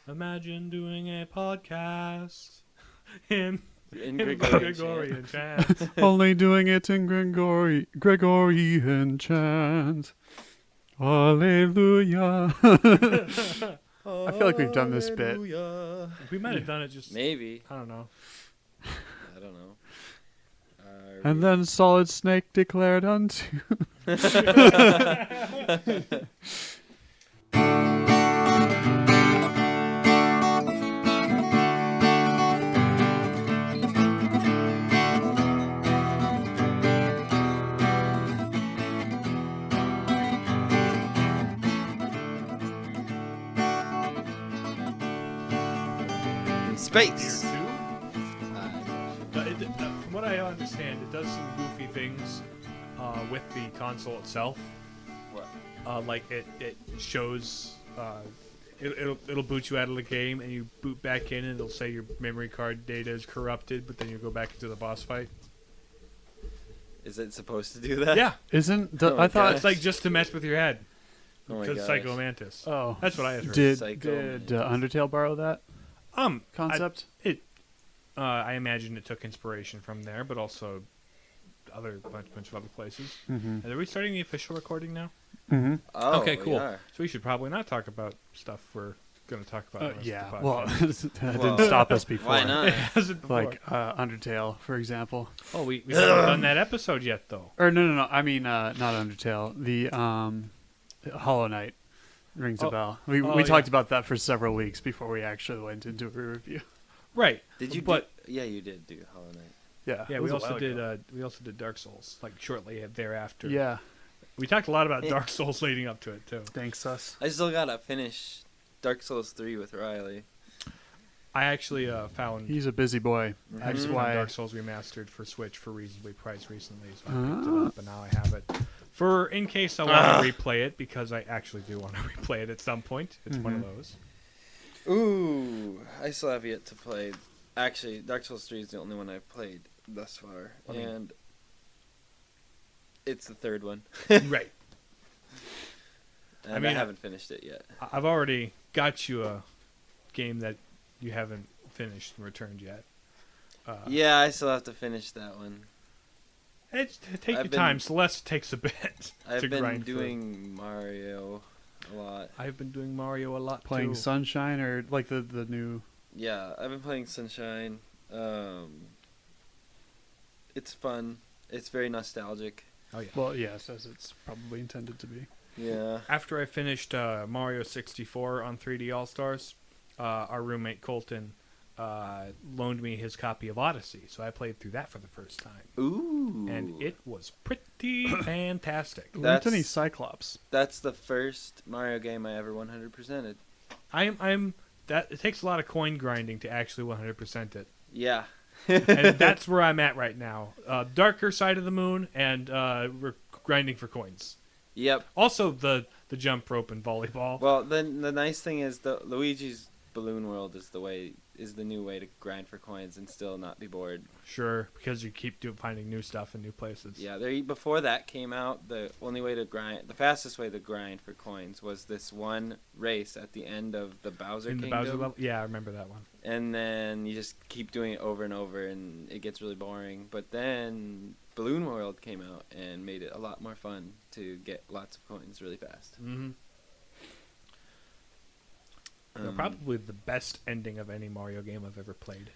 Imagine doing a podcast in Gregorian Gregorian chant. Only doing it in Gregorian chant. Hallelujah. I feel like we've done this bit. We might have done it just... Maybe. I don't know. I don't know. And then Solid Snake declared unto... Space. Year 2? From what I understand, it does some goofy things with the console itself. What? Like it shows... It'll boot you out of the game, and you boot back in, and it'll say your memory card data is corrupted, but then you go back into the boss fight. Is it supposed to do that? Yeah. Isn't... Oh my I thought... It's like just to mess with your head. Oh my Because gosh. Psycho Mantis. Oh. That's what I had heard. Did Psycho Undertale borrow that concept? I imagine it took inspiration from there, but also bunch of other places. Mm-hmm. Are we starting the official recording now? Mm-hmm. Oh, Okay, we cool. are. So we should probably not talk about stuff we're going to talk about. in the rest Yeah. of the Well, podcast. that Well, didn't stop us before. Why not? It hasn't before. Like Undertale, for example. Oh, we haven't done that episode yet, though. Or no. I mean, not Undertale. The Hollow Knight rings a bell. We talked about that for several weeks before we actually went into a review. Right. Did you? But Yeah, you did do Hollow Knight. Yeah. yeah, it we was a also while did. ago. We also did Dark Souls, like shortly thereafter. Yeah. We talked a lot about Dark Souls leading up to it too. Thanks, us. I still gotta finish Dark Souls 3 with Riley. I actually found. He's a busy boy. I That's actually why. found Dark Souls Remastered for Switch for reasonably priced recently, so I picked it up, and now I have it. For in case I want to replay it, because I actually do want to replay it at some point. It's one of those. Ooh, I still have yet to play. Actually, Dark Souls 3 is the only one I've played thus far, and it's the third one. Right. And I haven't finished it yet. I've already got you a game that you haven't finished and returned yet. Yeah, I still have to finish that one. Take your time. Celeste takes a bit I've to been grind doing Mario a lot. I've been doing Mario a lot Playing too. Sunshine or like the new. Yeah, I've been playing Sunshine. It's fun. It's very nostalgic. Oh yeah. Well, yes, as it's probably intended to be. Yeah. After I finished Mario 64 on 3D All Stars, our roommate Colton loaned me his copy of Odyssey, so I played through that for the first time, Ooh. and it was pretty fantastic. Weren't any Cyclops? That's the first Mario game I ever 100%ed. I'm that it takes a lot of coin grinding to actually 100% it, Yeah. and that's where I'm at right now. Darker side of the moon, and we're grinding for coins. Yep. Also, the jump rope and volleyball. Well, then the nice thing is the Luigi's Balloon World is the new way to grind for coins and still not be bored. Sure, because you keep finding new stuff in new places. Yeah, before that came out, the fastest way to grind for coins was this one race at the end of the Bowser In the Kingdom. Bowser level? Yeah, I remember that one. And then you just keep doing it over and over, and it gets really boring. But then Balloon World came out and made it a lot more fun to get lots of coins really fast. Mm-hmm. Probably the best ending of any Mario game I've ever played.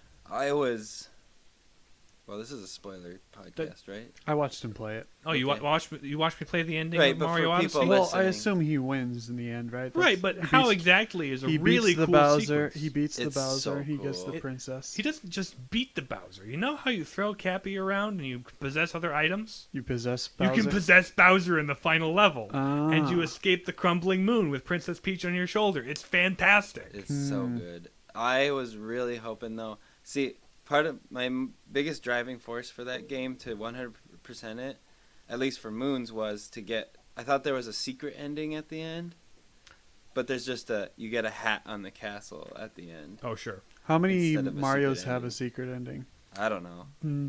Well, this is a spoiler podcast, right? I watched him play it. Oh, you Okay. watched me play the ending Right, of but for Mario Odyssey? people Well, listening. I assume he wins in the end, right? Right, but how exactly is a he really beats the cool Bowser. sequence? He beats the It's Bowser. so He gets the cool. princess. He doesn't just beat the Bowser. You know how you throw Cappy around and you possess other items? You possess Bowser. You can possess Bowser in the final level. Ah. And you escape the crumbling moon with Princess Peach on your shoulder. It's fantastic. It's so good. I was really hoping, though. See, part of my biggest driving force for that game to 100% it, at least for Moons, was to get... I thought there was a secret ending at the end, but there's just you get a hat on the castle at the end. Oh, sure. How many Instead of a Marios secret have ending. a secret ending? I don't know.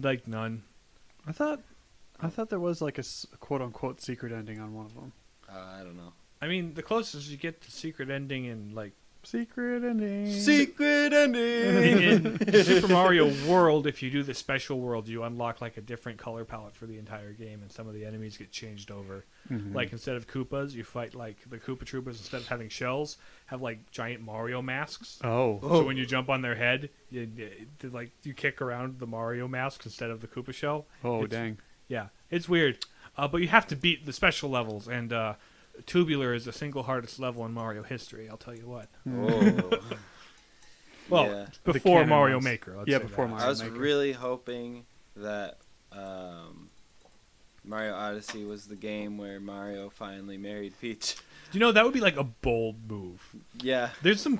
Like none. I thought there was like a quote unquote secret ending on one of them. I don't know. I mean, the closest you get to secret ending in, like, Secret ending. Secret ending. In Super Mario World, if you do the special world, you unlock like a different color palette for the entire game, and some of the enemies get changed over. Mhm. Like instead of Koopas, you fight like the Koopa Troopas. Instead of having shells, have like giant Mario masks. Oh. So when you jump on their head, you kick around the Mario mask instead of the Koopa shell. Oh, It's- dang. Yeah, it's weird, but you have to beat the special levels, and Tubular is the single hardest level in Mario history. I'll tell you what. Oh. Well, Yeah. before canon Mario ones. Maker. Let's Yeah, say before that. Mario I was Maker. really hoping that Mario Odyssey was the game where Mario finally married Peach. You know, that would be like a bold move. Yeah. There's some.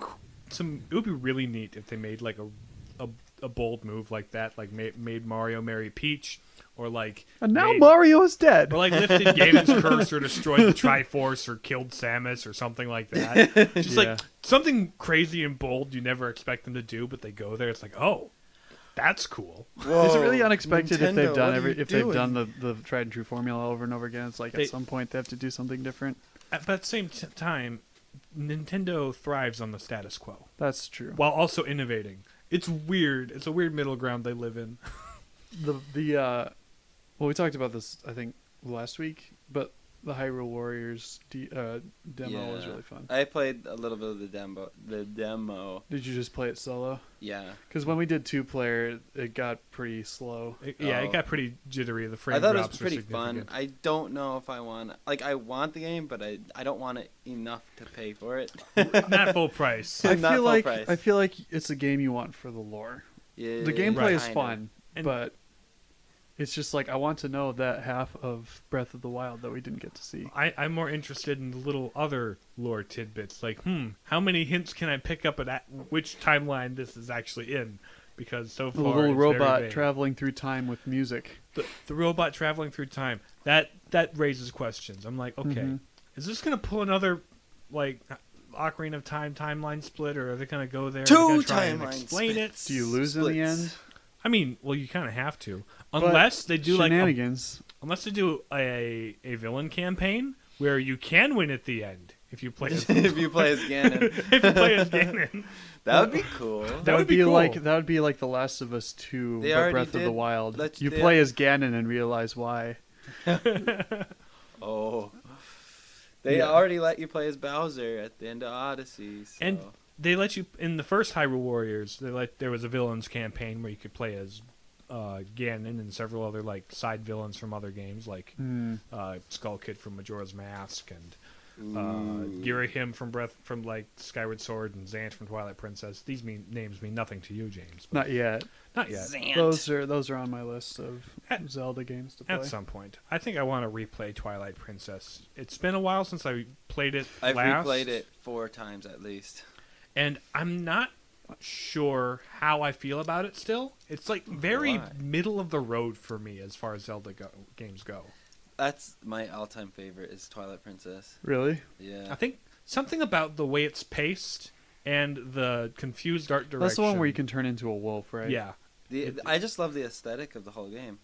It would be really neat if they made like a bold move like that, like made Mario marry Peach, or like. And now made- Mario is dead. Or like lifted Ganon's curse, or destroyed the Triforce, or killed Samus, or something like that. Just Yeah. like something crazy and bold you never expect them to do, but they go there. It's like, oh, that's cool. Is it really unexpected if Nintendo, they've done what are you they've doing? done the tried and true formula over and over again? It's like They- at some point they have to do something different. But at the same time, Nintendo thrives on the status quo That's true. while also innovating. It's weird. It's a weird middle ground they live in. Well, we talked about this I think last week, but the Hyrule Warriors demo was Yeah. really fun. I played a little bit of the demo. Did you just play it solo? Yeah. Because when we did 2-player, it got pretty slow. It Oh. got pretty jittery. The frame I thought it drops was were pretty fun. significant. I don't know if I want... Like, I want the game, but I don't want it enough to pay for it. Not full price. I Not feel full like price. I feel like it's a game you want for the lore. Yeah, The gameplay is kinda. fun, And- but it's just like I want to know that half of Breath of the Wild that we didn't get to see. I'm more interested in the little other lore tidbits, like, how many hints can I pick up at which timeline this is actually in? Because so The far, little it's very robot vague. traveling through time with music. The robot traveling through time, that raises questions. I'm like, okay, Mhm. is this gonna pull another like Ocarina of Time timeline split, or are they gonna go there? Are Two they gonna try and timeline explain it. splits. Do you lose in the Splits. end? I mean, well, you kind of have to, But unless they do like shenanigans. unless they do a villain campaign where you can win at the end if you play as, If you play as Ganon. if you play as Ganon. That would be cool. That would be cool. like The Last of Us 2, They but already Breath of the did Wild. let- You they- play as Ganon and realize why. Oh. They Yeah. already let you play as Bowser at the end of Odyssey. So. And they let you in the first Hyrule Warriors. There was a villains campaign where you could play as Ganon and several other like side villains from other games, like Skull Kid from Majora's Mask and Ooh. Girahim from like Skyward Sword and Zant from Twilight Princess. These names mean nothing to you, James. But Not yet. not yet. Zant. Those are on my list of At- Zelda games to play. At some point, I think I want to replay Twilight Princess. It's been a while since I played it. I've last, replayed it 4 times at least. and I'm not sure how I feel about it. Still, it's like very Why? middle of the road for me as far as Zelda games go. That's my all-time favorite is Twilight Princess. Really? Yeah. I think something about the way it's paced and the confused art direction. That's the one where you can turn into a wolf, right? Yeah, I just love the aesthetic of the whole game.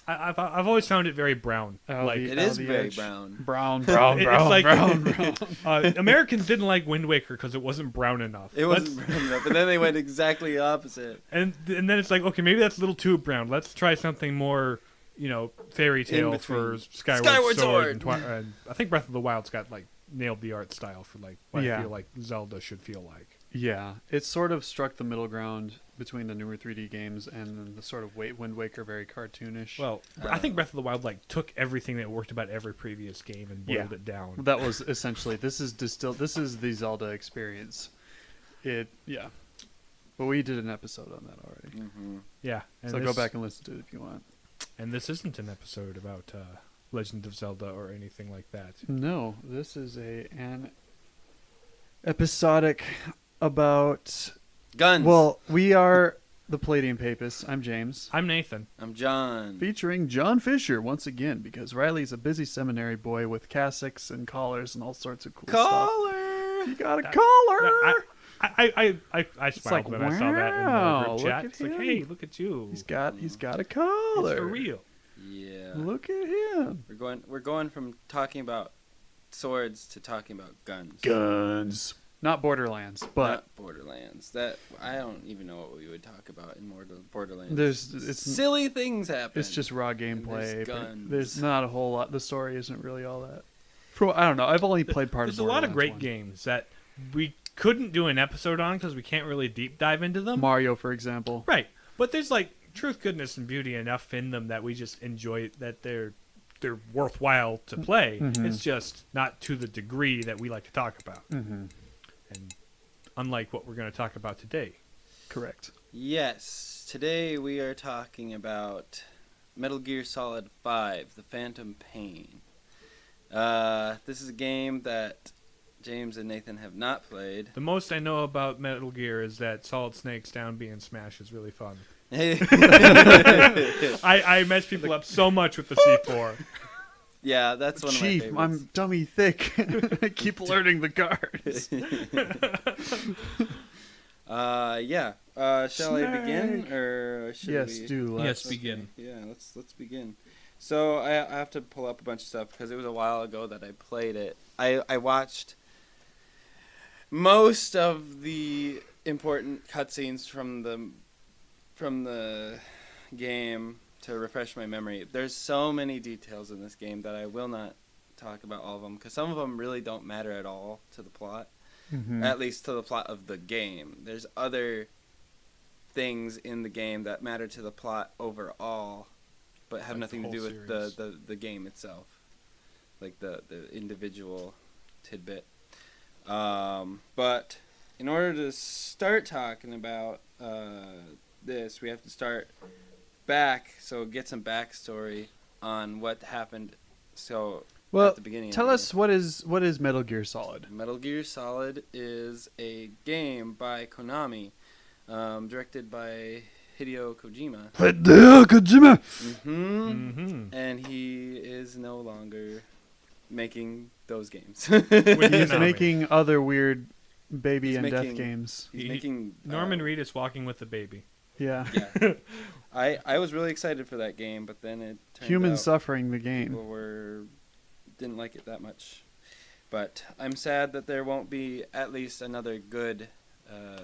I've always found it very brown. Out like the- It out is the very edge. brown. Brown, It's like- brown. Americans didn't like Wind Waker because it wasn't brown enough. It wasn't brown enough, but then they went exactly opposite. And then it's like, okay, maybe that's a little too brown. Let's try something more, fairy tale for Skyward Skyward Sword. Sword! And I think Breath of the Wild's got like nailed the art style for like what Yeah. I feel like Zelda should feel like. Yeah, it sort of struck the middle ground between the newer 3D games and then the sort of Wind Waker, very cartoonish. Well, I think Breath of the Wild like took everything that worked about every previous game and boiled it down. that was essentially this is the Zelda experience. Yeah, but we did an episode on that already, Mm-hmm. Yeah, and so this, go back and listen to it if you want. And this isn't an episode about Legend of Zelda or anything like that. No, this is an episodic about. Guns. Well, we are the Palladium Papists. I'm James. I'm Nathan. I'm John. Featuring John Fisher once again because Riley's a busy seminary boy with cassocks and collars and all sorts of cool stuff. Collar. You got a That- collar. I smiled like, when I saw that in the wow, group look chat. at It's like, him. hey, look at you. He's got a It's collar. for real. Yeah. Look at him. We're going from talking about swords to talking about guns. Guns. Not Borderlands, but Not Borderlands. That I don't even know what we would talk about in Borderlands. it's silly things happen. It's just raw gameplay. There's guns. There's not a whole lot. The story isn't really all that. I don't know. I've only played part of There's a lot of great 1. games that we couldn't do an episode on because we can't really deep dive into them. Mario, for example. Right. But there's like truth, goodness, and beauty enough in them that we just enjoy that they're worthwhile to play. Mm-hmm. It's just not to the degree that we like to talk about. Mm-hmm. And unlike what we're going to talk about today. Correct. Yes. Today we are talking about Metal Gear Solid 5, The Phantom Pain. This is a game that James and Nathan have not played. The most I know about Metal Gear is that Solid Snake's down B and Smash is really fun. I mess people up so much with the C4. Yeah, that's one of my Chief, favorites. I'm dummy thick. I keep learning the cards. Yeah. Shall I begin, or should Yes, we? do. Yes, begin. Yeah, let's begin. So I have to pull up a bunch of stuff because it was a while ago that I played it. I watched most of the important cutscenes from the game to refresh my memory. There's so many details in this game that I will not talk about all of them because some of them really don't matter at all to the plot. Mm-hmm. At least to the plot of the game. There's other things in the game that matter to the plot overall, but have Like nothing the to do whole with series. the game itself, like the individual tidbit. But in order to start talking about this, we have to start back, so get some backstory on what happened. So Well, at the beginning. tell of us what is Metal Gear Solid? Metal Gear Solid is a game by Konami, directed by Hideo Kojima. Hideo Kojima. Mm-hmm. Mm-hmm. And he is no longer making those games. He's Konami. making other weird baby He's and death making- games. He's He- making Norman Reedus walking with the baby. Yeah. Yeah. I was really excited for that game, but then it turned Human out suffering, the game. people didn't like it that much. But I'm sad that there won't be at least another good.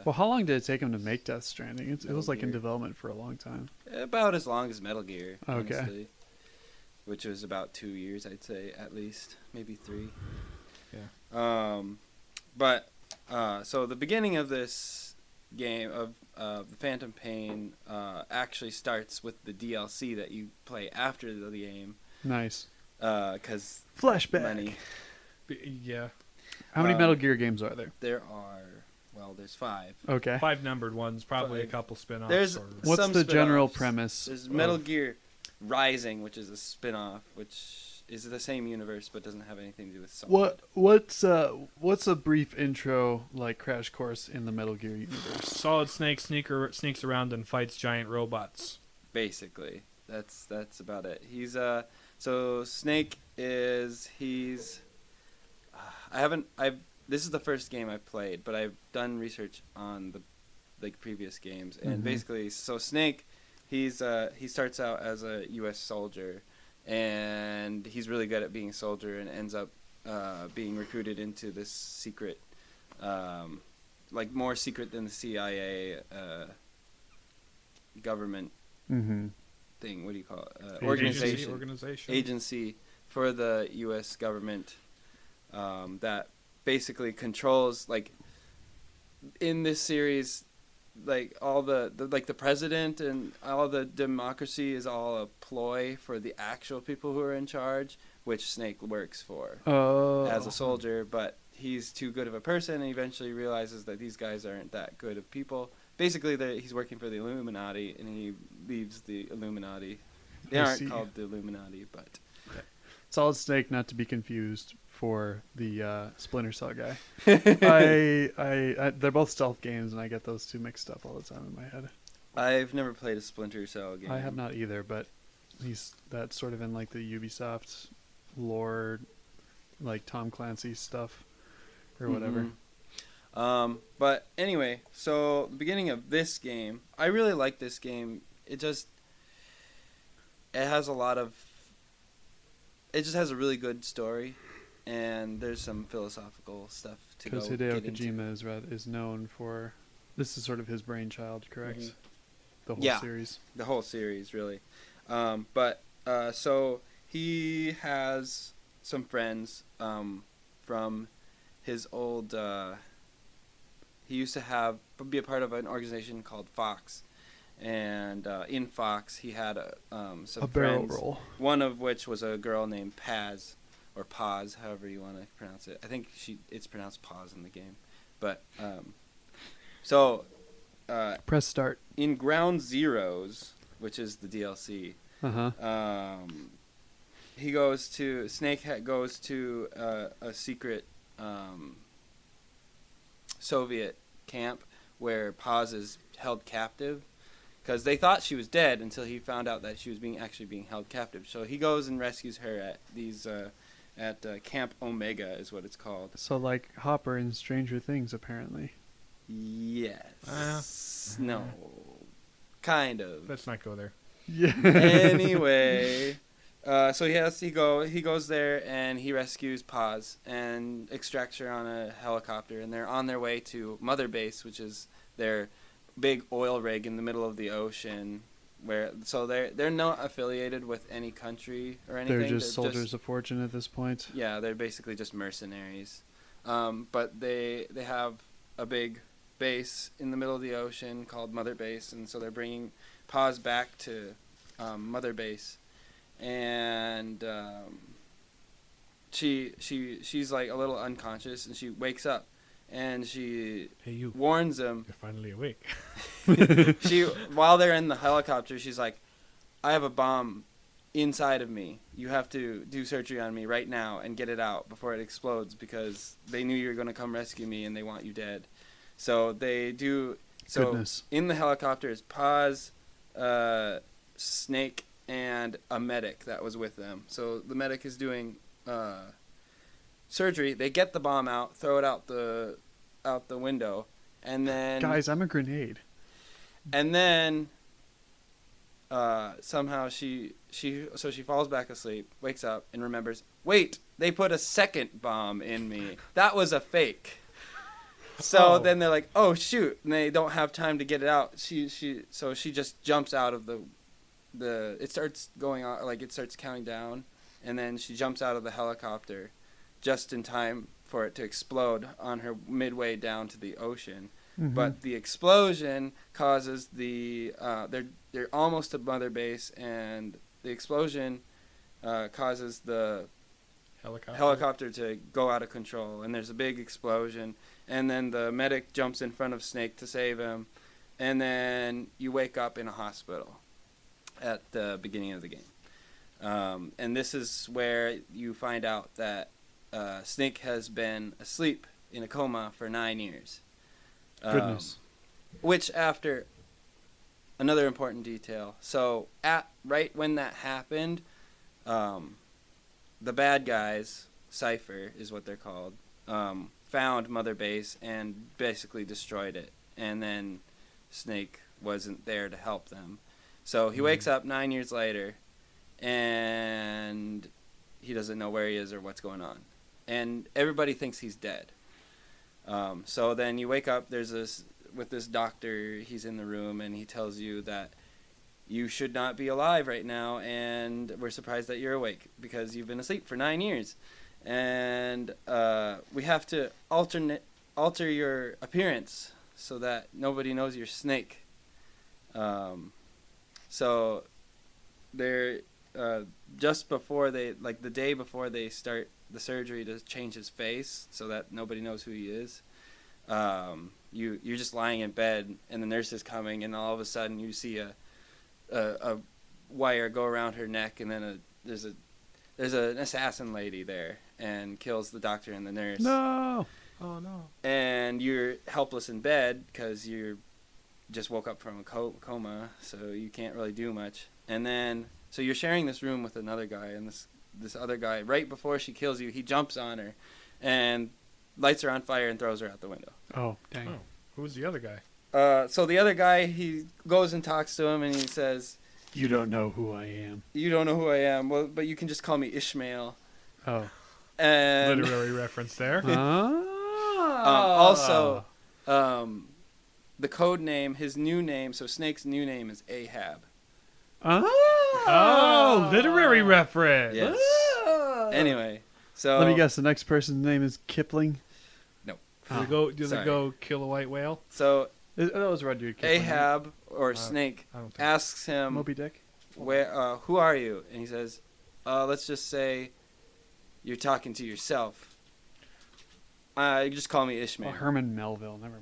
Well, how long did it take him to make Death Stranding? It Metal was like in Gear. development for a long time. About as long as Metal Gear, Okay. honestly. Which was about 2 years, I'd say, at least. Maybe 3. Yeah. So the beginning of this game, of The Phantom Pain, actually starts with the DLC that you play after the game. Nice. Because Flashback. money. Yeah. How many Um, Metal Gear games are there? There are, there's 5. Okay. 5 numbered ones, probably a Five. couple spin-offs. There's- or... What's some the general spin-offs. premise? There's Metal of- Gear Rising, which is a spin-off, which is the same universe but doesn't have anything to do with Solid. What's a brief intro, like crash course in the Metal Gear universe? Solid Snake sneaks around and fights giant robots. Basically, that's about it. He's so Snake is this is the first game I've played, but I've done research on the previous games, and Mhm. basically, so Snake, he starts out as a U.S. soldier, and he's really good at being a soldier, and ends up being recruited into this secret, like more secret than the CIA government Mm-hmm. thing. What do you call it? Organization. Organization. Agency for the U.S. government that basically controls, like, in this series, like all the president and all the democracy is all a ploy for the actual people who are in charge, which Snake works for Oh. as a soldier, but he's too good of a person and eventually realizes that these guys aren't that good of people. Basically, he's working for the Illuminati, and he leaves the Illuminati. They I aren't see. called the Illuminati, but Solid Snake, not to be confused for the Splinter Cell guy. They're both stealth games, and I get those two mixed up all the time in my head. I've never played a Splinter Cell game. I have not either, but that's sort of in like the Ubisoft lore, like Tom Clancy stuff or whatever. Mhm. But anyway, so the beginning of this game, I really like this game. It has it just has a really good story, and there's some philosophical stuff to go Because get Hideo into. Kojima is known for, this is sort of his brainchild, correct? Mhm. The whole Yeah. series. The whole series, really. So he has some friends from his old. He used to be a part of an organization called Fox, and in Fox he had some A barrel friends. roll. One of which was a girl named Paz, or Paz, however you want to pronounce it. I think it's pronounced Paz in the game, but so. Press start. In Ground Zeroes, which is the DLC, Uh-huh. Snake goes to a secret Soviet camp where Paz is held captive, because they thought she was dead until he found out that she was actually being held captive. So he goes and rescues her at Camp Omega is what it's called. So like Hopper in Stranger Things, apparently. Yes. No. Kind of. Let's not go there. Yeah. Anyway, so he goes there and he rescues Paz and extracts her on a helicopter, and they're on their way to Mother Base, which is their big oil rig in the middle of the ocean. They're not affiliated with any country or anything. They're just soldiers of fortune at this point. Yeah, they're basically just mercenaries. But they have a big base in the middle of the ocean called Mother Base, and so they're bringing Paz back to Mother Base, and she's like a little unconscious, and she wakes up, and she Hey, you. warns them. You're finally awake. While they're in the helicopter, she's like, "I have a bomb inside of me. You have to do surgery on me right now and get it out before it explodes, because they knew you were going to come rescue me and they want you dead." So they do. So Goodness. in the helicopter is Paz, Snake, and a medic that was with them. So the medic is doing surgery. They get the bomb out, throw it out the window, and then Guys, I'm a grenade. and then somehow she falls back asleep, wakes up, and remembers, wait, they put a second bomb in me. That was a fake. So then they're like, oh shoot, and they don't have time to get it out. She just jumps out of it starts going on, like it starts counting down, and then she jumps out of the helicopter just in time for it to explode on her midway down to the ocean. Mhm. But the explosion causes they're almost at Mother Base, and the explosion causes the helicopter to go out of control, and there's a big explosion, and then the medic jumps in front of Snake to save him, and then you wake up in a hospital at the beginning of the game. And this is where you find out that Snake has been asleep in a coma for 9 years. Goodness. Which, after another important detail, so right when that happened, the bad guys, Cypher is what they're called, found Mother Base and basically destroyed it, and then Snake wasn't there to help them. So he wakes up 9 years later, and he doesn't know where he is or what's going on, and everybody thinks he's dead. So then you wake up, there's this doctor, he's in the room, and he tells you that you should not be alive right now, and we're surprised that you're awake because you've been asleep for 9 years. And we have to alter your appearance so that nobody knows you're Snake. So they're just before the day before they start the surgery to change his face so that nobody knows who he is. You're just lying in bed, and the nurse is coming, and all of a sudden you see a wire go around her neck, and then there's an assassin lady there and kills the doctor and the nurse. No. Oh no. And you're helpless in bed because you just woke up from a coma, so you can't really do much. And then so you're sharing this room with another guy, and this other guy, right before she kills you, he jumps on her and lights her on fire and throws her out the window. Oh, dang. Oh, who's the other guy? So the other guy, he goes and talks to him, and he says, You don't know who I am. "You don't know who I am, well, but you can just call me Ishmael." Oh. And Literary reference there. Also, the code name, his new name, so Snake's new name is Ahab. Oh, literary reference. Yes. Anyway, so Let me guess. The next person's name is Kipling. Does it go kill a white whale? So That was Rudyard Kipling. Ahab or Snake I don't think asks him, Moby Dick. who are you? And he says, let's just say you're talking to yourself. You just call me Ishmael. Oh, Herman Melville. Never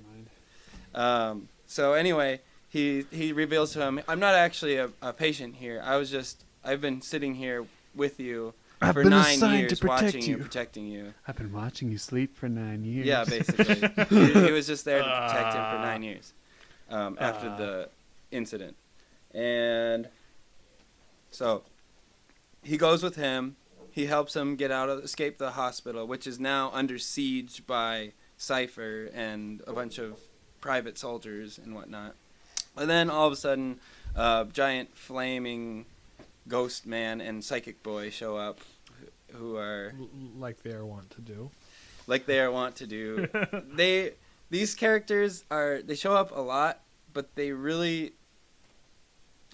mind. So anyway, he reveals to him, I'm not actually a patient here. I've been sitting here with you I've for been 9 assigned years, to protect watching you, you. protecting you. I've been watching you sleep for 9 years. Yeah, basically. he was just there to protect him for 9 years after the incident. And so he goes with him. He helps him escape the hospital, which is now under siege by Cypher and a bunch of private soldiers and whatnot. And then all of a sudden, giant flaming ghost man and psychic boy show up, who are like they are wont to do. These characters they show up a lot, but they really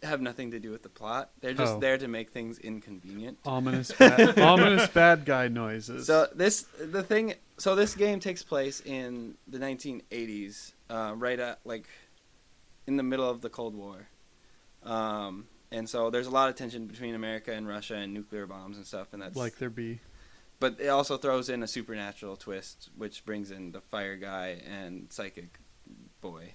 have nothing to do with the plot. They're just there to make things inconvenient. Ominous bad guy noises. So this game takes place in the 1980s, right at in the middle of the Cold War. And so there's a lot of tension between America and Russia and nuclear bombs and stuff, and that's like there be. But it also throws in a supernatural twist, which brings in the fire guy and psychic boy,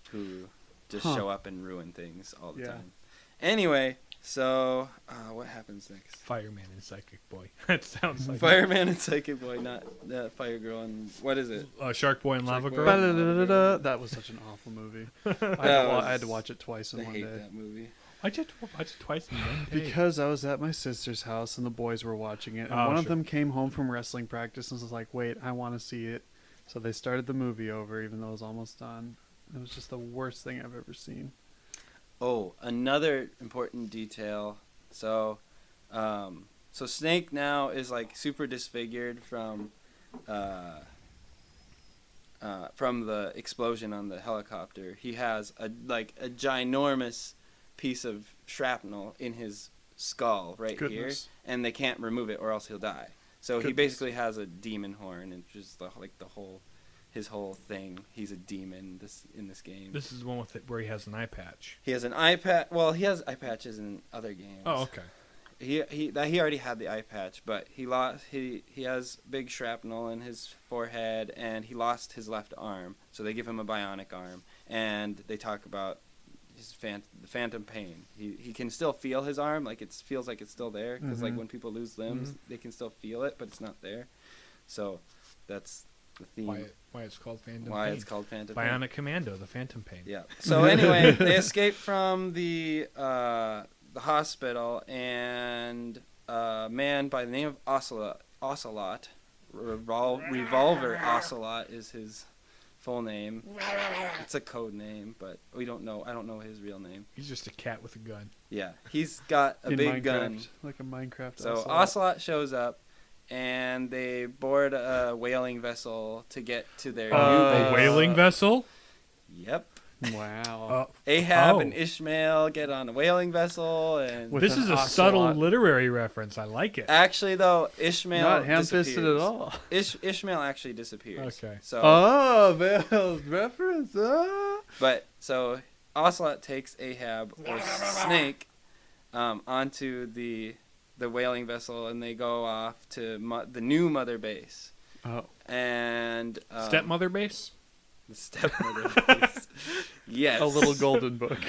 who just show up and ruin things all the time. Anyway, so what happens next? Fireman and psychic boy. That sounds like Fireman and psychic boy, not Fire Girl and what is it? Shark Boy and Lava Boy. Girl. That was such an awful movie. I had to watch it twice in I one hate day. that movie. I did twice in one day. Because I was at my sister's house and the boys were watching it, and one of them came home from wrestling practice and was like, "Wait, I want to see it." So they started the movie over, even though it was almost done. It was just the worst thing I've ever seen. Oh, another important detail. So Snake now is super disfigured from the explosion on the helicopter. He has a ginormous piece of shrapnel in his skull here, and they can't remove it or else he'll die. So he basically has a demon horn, and just his whole thing. He's a demon in this game. This is the one where he has an eye patch. He has an eye patch. Well, he has eye patches in other games. Oh, okay. He already had the eye patch, but he has big shrapnel in his forehead, and he lost his left arm. So they give him a bionic arm, and they talk about the phantom pain. He can still feel his arm, it feels like it's still there, because when people lose limbs, they can still feel it, but it's not there. So that's the theme. Why it's called Phantom Pain. Why it's called Phantom Pain. Bionic Commando, the Phantom Pain. Yeah. So anyway, they escape from the hospital, and a man by the name of Ocelot, Revolver Ocelot is his full name. It's a code name, but we don't know. I don't know his real name. He's just a cat with a gun. Yeah, he's got a big gun, like a Minecraft. So Ocelot shows up, and they board a whaling vessel to get to their new base. A whaling vessel? Yep. Wow. Ahab and Ishmael get on a whaling vessel, and this is a subtle literary reference. I like it. Actually, though, Ishmael not ham-fisted at all. Ishmael actually disappears. Okay. So Bale's reference. But so Ocelot takes Ahab or Snake onto the whaling vessel, and they go off to the new mother base. Oh. And stepmother base. The stepmother base. Yes. A little golden book.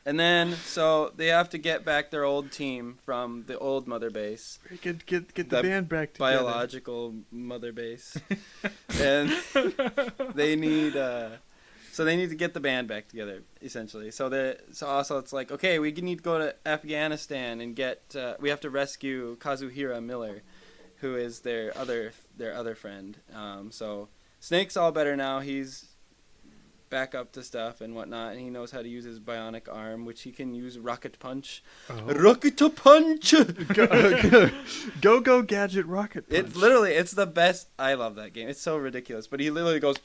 And then, so they have to get back their old team from the old mother base. Get the band back together. Biological mother base. And they need to get the band back together, essentially. So also it's like, okay, we need to go to Afghanistan and we have to rescue Kazuhira Miller, who is their other friend. So Snake's all better now. He's back up to stuff and whatnot, and he knows how to use his bionic arm, which he can use rocket punch. Oh. Rocket punch! Go gadget rocket punch. It's the best. I love that game. It's so ridiculous, but he literally goes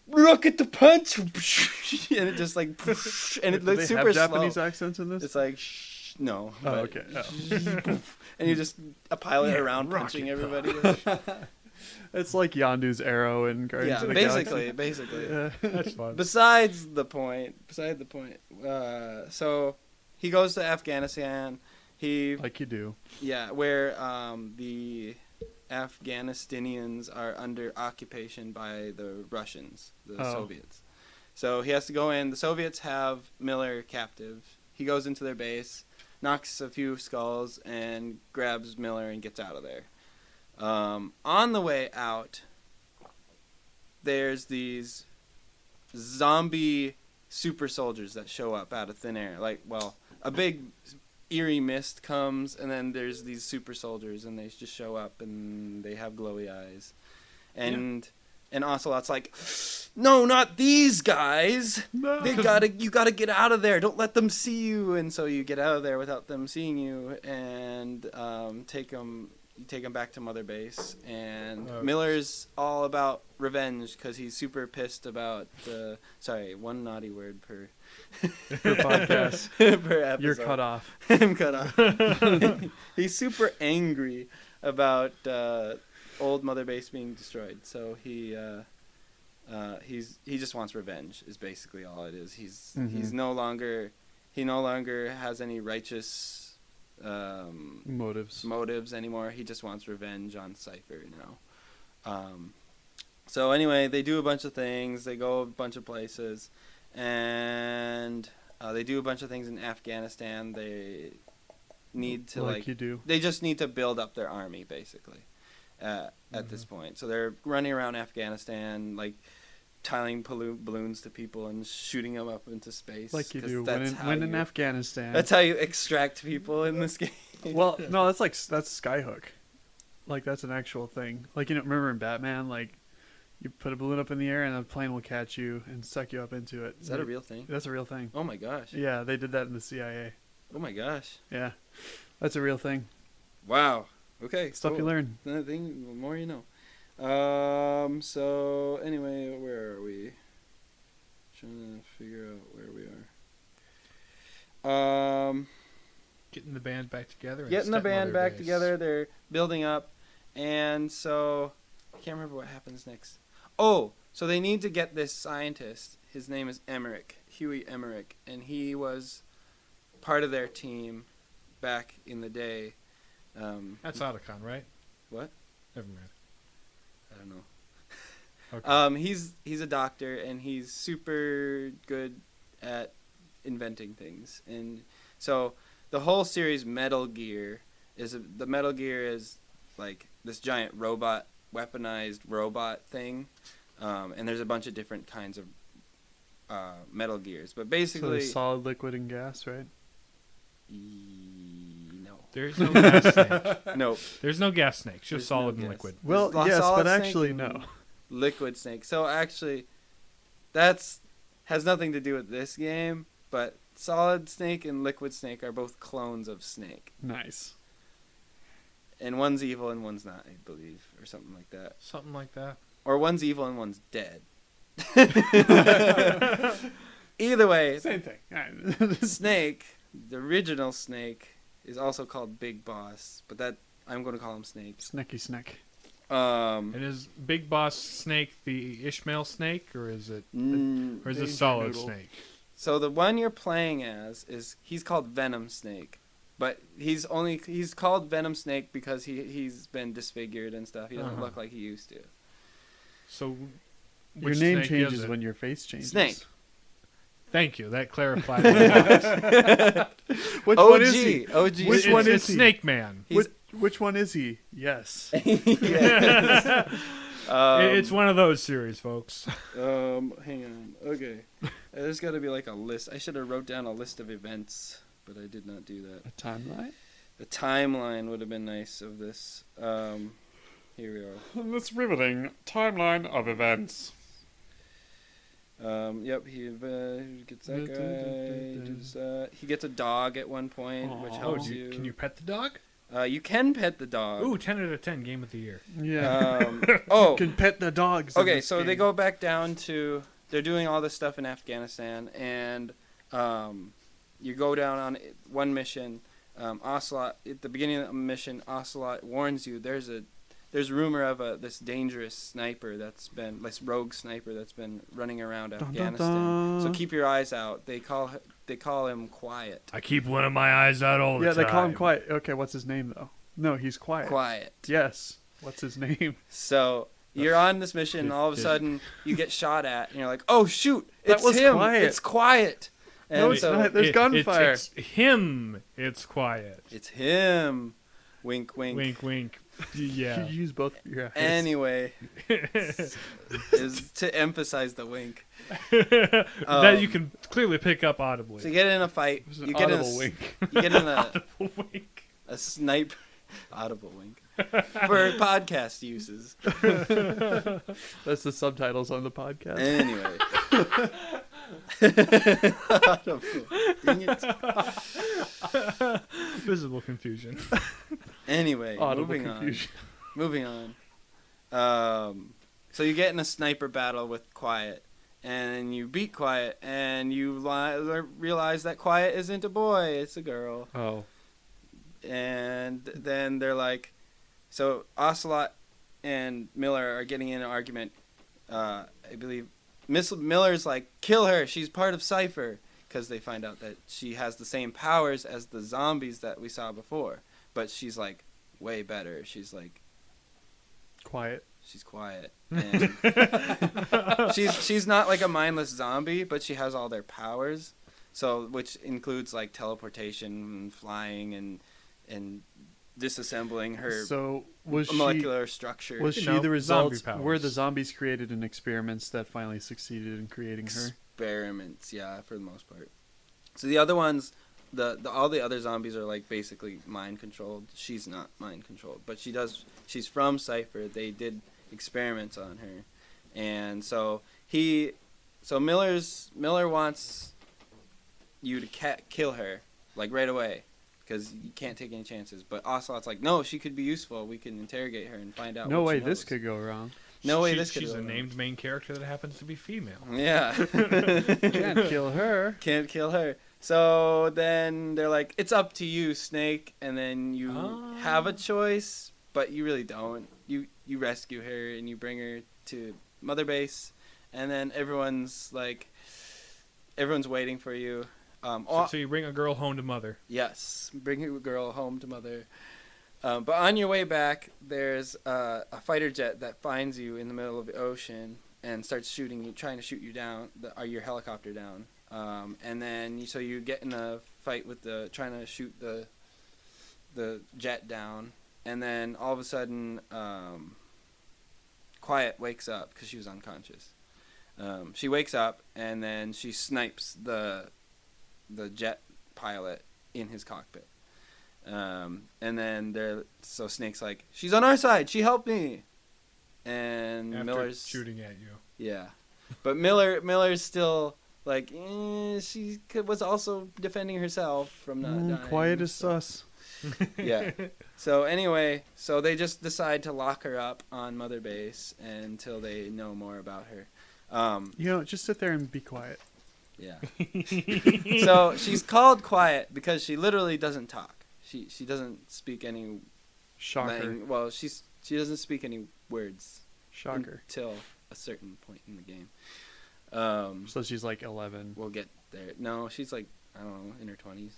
rocket punch, and it just like, and it Do looks they super have slow. Japanese accents in this? It's like no. Oh, but- okay. Oh. And you just a pilot around rocket punching everybody. It's like Yondu's arrow in Guardians of the basically. Galaxy. Yeah. That's fun. Beside the point. So he goes to Afghanistan. Like you do. Yeah, where the Afghanistanians are under occupation by the Russians, the Soviets. So he has to go in. The Soviets have Miller captive. He goes into their base, knocks a few skulls, and grabs Miller and gets out of there. On the way out, there's these zombie super soldiers that show up out of thin air. A big eerie mist comes, and then there's these super soldiers, and they just show up, and they have glowy eyes. And Ocelot's like, no, not these guys. No. You gotta get out of there. Don't let them see you. And so you get out of there without them seeing you, and take them back to Mother Base. And Miller's all about revenge because he's super pissed about one naughty word per podcast. per episode. You're cut off. I'm cut off. He's super angry about old Mother Base being destroyed. So he just wants revenge. Is basically all it is. He no longer has any righteous motives anymore. He just wants revenge on Cypher now. So anyway, they do a bunch of things. They go a bunch of places, and they do a bunch of things in Afghanistan. They need to you do. They just need to build up their army basically at this point. So they're running around Afghanistan tying balloons to people and shooting them up into space. Like you do when in Afghanistan. That's how you extract people in this game. Well, no, that's Skyhook. That's an actual thing. Remember in Batman, you put a balloon up in the air and a plane will catch you and suck you up into it. Is that a real thing? That's a real thing. Oh my gosh. Yeah, they did that in the CIA. Oh my gosh. Yeah, that's a real thing. Wow. Okay. Stuff cool. you learn. The more you know. So anyway, where are we? Trying to figure out where we are. Getting the band back together. They're building up, and so I can't remember what happens next. Oh, so they need to get this scientist. His name is Huey Emmerich, and he was part of their team back in the day. That's Otacon, right? What? Never mind. I don't know. Okay. He's a doctor, and he's super good at inventing things. And so the whole series Metal Gear is this giant weaponized robot thing, and there's a bunch of different kinds of Metal Gears. But basically, so solid, liquid, and gas, right? No. There's no gas snake. Nope. There's no gas snake. Just There's solid no and gas. liquid. Well, There's yes, solid but snake actually and no. Liquid Snake. So actually, has nothing to do with this game, but Solid Snake and Liquid Snake are both clones of Snake. Nice. And one's evil and one's not, I believe, or something like that. Something like that. Or one's evil and one's dead. Either way, Same thing. Snake, the original Snake, is also called Big Boss, but that I'm going to call him Snake. Sneaky Snake. And is Big Boss Snake the Ishmael Snake, or is it Danger Solid Noodle. Snake? So the one you're playing as he's called Venom Snake, but he's called Venom Snake because he's been disfigured and stuff. He doesn't look like he used to. So Your which name snake changes is it? when your face changes. Snake. Thank you. That clarifies. Which OG, one is he? OG. Which one is it's he? Snake Man. Which one is he? Yes. Yes. It's one of those series, folks. Hang on. Okay. There's got to be like a list. I should have wrote down a list of events, but I did not do that. A timeline? The timeline would have been nice of this. Here we are. This riveting timeline of events. Yep, he gets that guy. He gets a dog at one point, which helps you. Can you pet the dog? You can pet the dog. Ooh, 10 out of 10, game of the year. Yeah. You can pet the dogs. Okay, so they go back down to... They're doing all this stuff in Afghanistan, and you go down on one mission. Ocelot, at the beginning of the mission, Ocelot warns you there's rumor of this dangerous sniper this rogue sniper that's been running around Afghanistan. Dun. So keep your eyes out. They call him Quiet. I keep one of my eyes out all the time. Yeah, they call him Quiet. Okay, what's his name though? No, he's Quiet. Quiet. Yes. What's his name? So you're on this mission, and all of a sudden you get shot at, and you're like, "Oh shoot! That It's was him! Quiet. It's Quiet!" And No, it's not. There's gunfire. It's him. It's Quiet. It's him. Wink, wink. Wink, wink. Yeah. You use both of your eyes. Anyway, is to emphasize the wink. That you can clearly pick up audibly. So you get in a fight. It was an You get in audible wink. You get in Audible wink. a sniper. Audible wink. For podcast uses. That's the subtitles on the podcast. Anyway. Dang it. Visible confusion. Anyway, Audible moving confusion. on. Moving on. So you get in a sniper battle with Quiet, and you beat Quiet, and you realize that Quiet isn't a boy, it's a girl. Oh. And then they're like, so Ocelot and Miller are getting in an argument. I believe Miss Miller's like, kill her, she's part of Cypher, because they find out that she has the same powers as the zombies that we saw before, but she's like way better. She's like Quiet. She's quiet, and she's not like a mindless zombie, but she has all their powers, so which includes like teleportation and flying and disassembling her molecular structure. Was she the result? zombie Were powers. the zombies created in experiments that finally succeeded in creating her? Experiments, yeah, for the most part. So the other ones, all the other zombies are like basically mind controlled. She's not mind controlled, but she's from Cypher. They did experiments on her, and so Miller wants you to kill her like right away, because you can't take any chances. But Ocelot's like, no, she could be useful. We can interrogate her and find out. No what way she this knows. could go wrong. No way this could She's go a wrong. named main character that happens to be female. Yeah. Can't kill her. Can't kill her. So then they're like, it's up to you, Snake. And then you have a choice, but you really don't. You rescue her and you bring her to Mother Base, and then everyone's waiting for you. So you bring a girl home to Mother. Yes, bring your girl home to Mother. But on your way back, there's a fighter jet that finds you in the middle of the ocean and starts shooting you, trying to shoot you down, your helicopter down. And then you get in a fight with trying to shoot the jet down. And then all of a sudden, Quiet wakes up because she was unconscious. She wakes up and then she snipes the jet pilot in his cockpit. And then Snake's like, she's on our side. She helped me. And After Miller's shooting at you. Yeah, but Miller's still like, she was also defending herself from not dying. Quiet as sus. Yeah. So anyway, they just decide to lock her up on Mother Base until they know more about her. Just sit there and be quiet. Yeah. So she's called Quiet because she literally doesn't talk. She doesn't speak any. Shocker. Well, she doesn't speak any words. Shocker. Until a certain point in the game. So she's like 11. We'll get there. No, she's like, I don't know, in her 20s.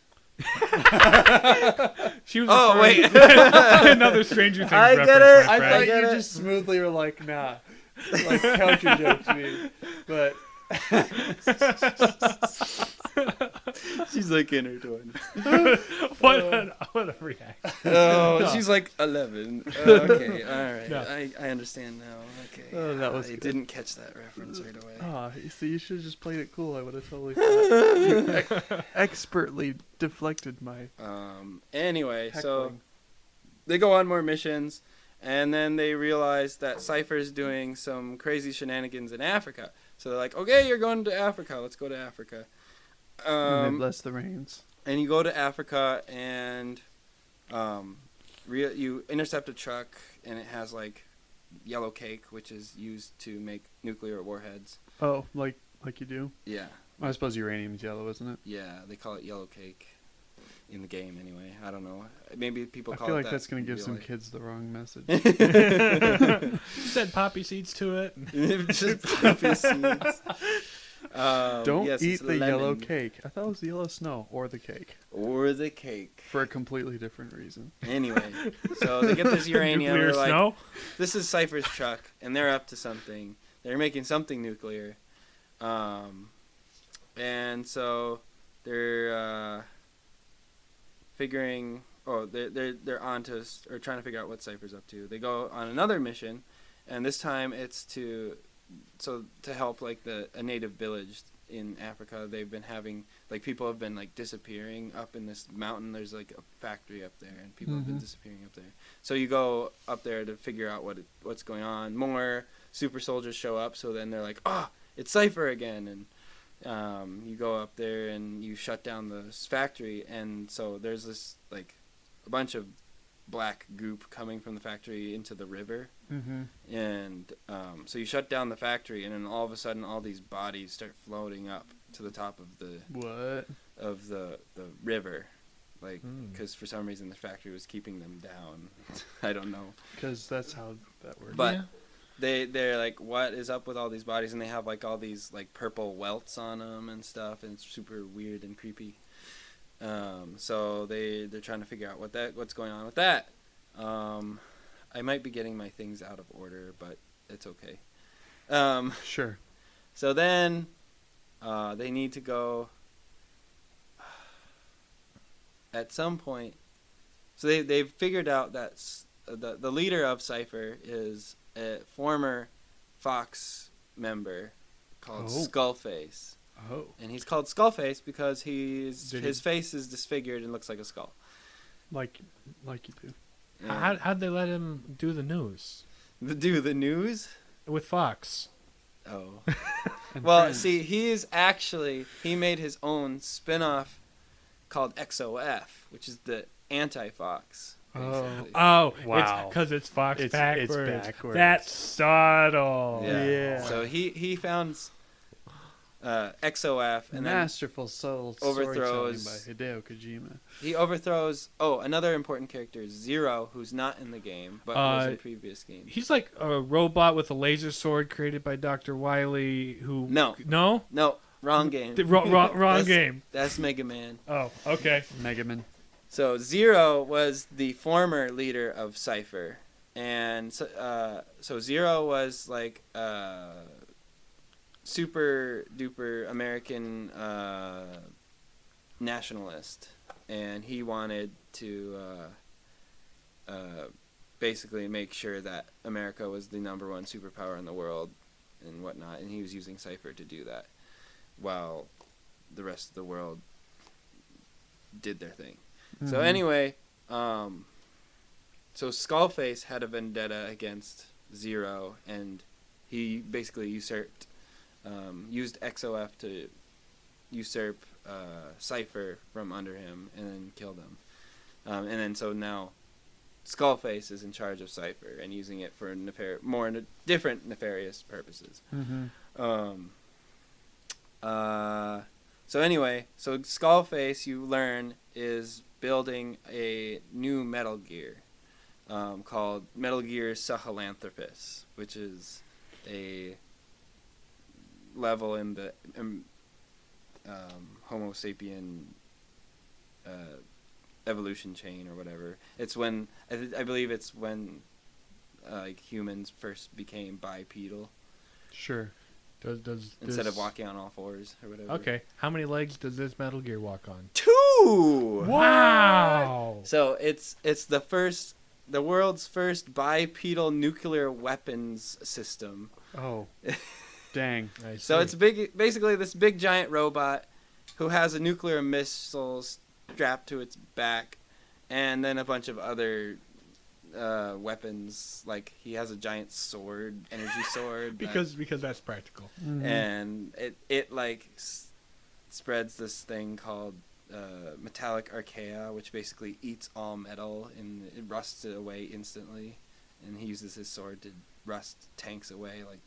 She was wait. another Stranger Things I reference. get it. my I friend. thought get you it. just smoothly were like, nah. Like counter jokes me. But She's like in her 20s. What a reaction. Oh, she's like 11. Okay, all right. No. I understand now. Okay. Oh, that was I good. didn't catch that reference right away. you see, you should have just played it cool. I would have totally thought. You expertly deflected my Anyway, so heckling. they go on more missions, and then they realize that Cypher's doing some crazy shenanigans in Africa. So they're like, okay, you're going to Africa. Let's go to Africa. And they bless the rains. And you go to Africa and you intercept a truck and it has like yellow cake, which is used to make nuclear warheads. Oh, like you do? Yeah. I suppose uranium's yellow, isn't it? Yeah, they call it yellow cake in the game anyway. I don't know. Maybe people call it I feel like that that's going in to give real some life. kids the wrong message. Said poppy seeds to it. Just poppy seeds. Don't yes, eat it's the yellow lemon. cake. I thought it was the yellow snow or the cake. Or the cake. For a completely different reason. Anyway, so they get this uranium. Nuclear They're like, snow. this is Cypher's truck, and they're up to something. They're making something nuclear. And so they're figuring. Oh, they're on to or trying to figure out what Cypher's up to. They go on another mission, and this time it's to help like a native village in Africa. They've been having like people have been like disappearing up in this mountain. There's like a factory up there, and people have been disappearing up there. So you go up there to figure out what's going on. More super soldiers show up, so then they're like, oh, it's Cypher again, and you go up there and you shut down this factory, and so there's this like a bunch of black goop coming from the factory into the river, and so you shut down the factory, and then all of a sudden all these bodies start floating up to the top of the river, like because for some reason the factory was keeping them down. I don't know, because that's how that works. but they're like, what is up with all these bodies? And they have like all these like purple welts on them and stuff, and it's super weird and creepy. So they're trying to figure out what's going on with that. I might be getting my things out of order, but it's okay. Sure. So then they need to go at some point. So they've figured out that the leader of Cypher is a former Fox member called Skullface. Oh. And he's called Skullface because his face is disfigured and looks like a skull. Like you do. Yeah. How'd they let him do the news? Do the news? With Fox. Oh. Well, see, he made his own spin-off called XOF, which is the anti-Fox. Basically. Oh, wow. Because it's Fox It's backwards. backwards. That's subtle. Yeah. So he found XOF and masterful soul overthrows storytelling by Hideo Kojima. He overthrows another important character, Zero, who's not in the game but was in previous games. He's like a robot with a laser sword created by Dr. Wily who No, wrong game. Wrong game. That's Mega Man. Oh, okay. Mega Man. So Zero was the former leader of Cypher, and so Zero was like super duper American nationalist, and he wanted to basically make sure that America was the number one superpower in the world and whatnot, and he was using Cypher to do that while the rest of the world did their thing. So anyway, so Skullface had a vendetta against Zero, and he basically used XOF to usurp Cypher from under him and then kill them. And then so now Skullface is in charge of Cypher and using it for different nefarious purposes. So anyway, so Skullface, you learn, is building a new Metal Gear called Metal Gear Sahelanthropus, which is a level in the Homo sapien evolution chain or whatever. It's when I believe it's when like humans first became bipedal. Sure. Instead of walking on all fours or whatever. Okay. How many legs does this Metal Gear walk on? 2! Wow! So it's the world's first bipedal nuclear weapons system. Oh. Dang. So it's basically this big giant robot who has a nuclear missile strapped to its back, and then a bunch of other weapons. Like he has a giant sword, energy sword. because that's practical. Mhm. And it like spreads this thing called metallic archaea, which basically eats all metal and it rusts it away instantly. And he uses his sword to rust tanks away. Like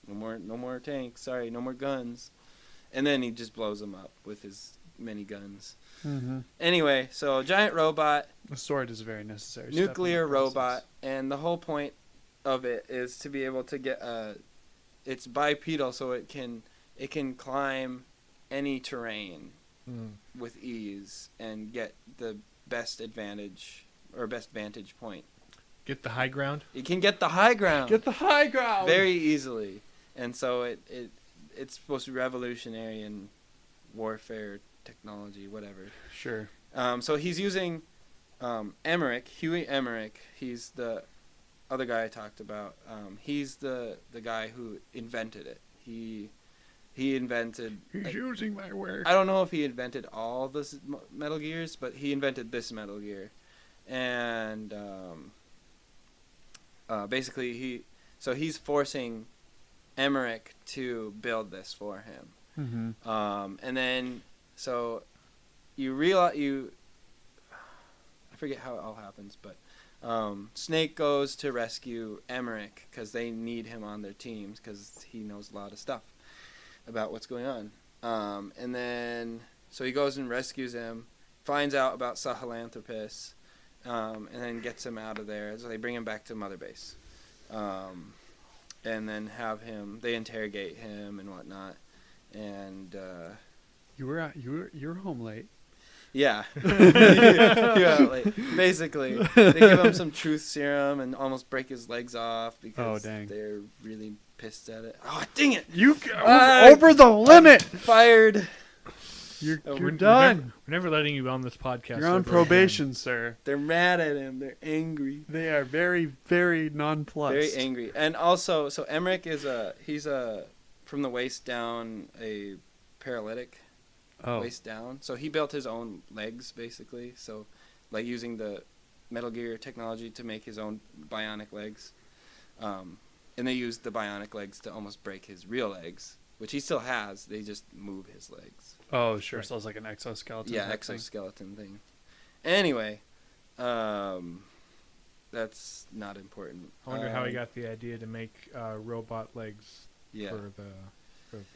no more tanks. Sorry, no more guns. And then he just blows them up with his many guns. Mm-hmm. Anyway, so giant robot, The sword is a very necessary. nuclear step in the process. robot, and the whole point of it is to be able to get it's bipedal, so it can climb any terrain with ease and get the best advantage or best vantage point. Get the high ground. It can get the high ground Get the high ground. very easily, and so it's supposed to be revolutionary in warfare technology, whatever. Sure. So he's using Huey Emmerich. He's the other guy I talked about. He's the guy who invented it. He invented. He's using my work. I don't know if he invented all the Metal Gears, but he invented this Metal Gear, and basically he's forcing Emmerich to build this for him. Mm-hmm. And then so you realize I forget how it all happens, but Snake goes to rescue Emmerich because they need him on their teams because he knows a lot of stuff about what's going on. And then so he goes and rescues him, finds out about Sahelanthropus, and then gets him out of there. So they bring him back to Mother Base, and then they interrogate him and whatnot. And You were home late. yeah, yeah, like, basically they give him some truth serum and almost break his legs off because they're really pissed at it. Oh, dang it! You over the limit. Fired. You're We're done. We're never letting you on this podcast. You're on ever probation, again. sir. They're mad at him. They're angry. They are very, very nonplussed. Very angry. And also, so Emmerich he's from the waist down a paralytic. Oh. Waist down. So he built his own legs, basically. So, like using the Metal Gear technology to make his own bionic legs. And they used the bionic legs to almost break his real legs, which he still has. They just move his legs. Oh, sure. Right. So it's like an exoskeleton. Yeah, type thing. exoskeleton thing. Anyway, that's not important. I wonder how he got the idea to make robot legs for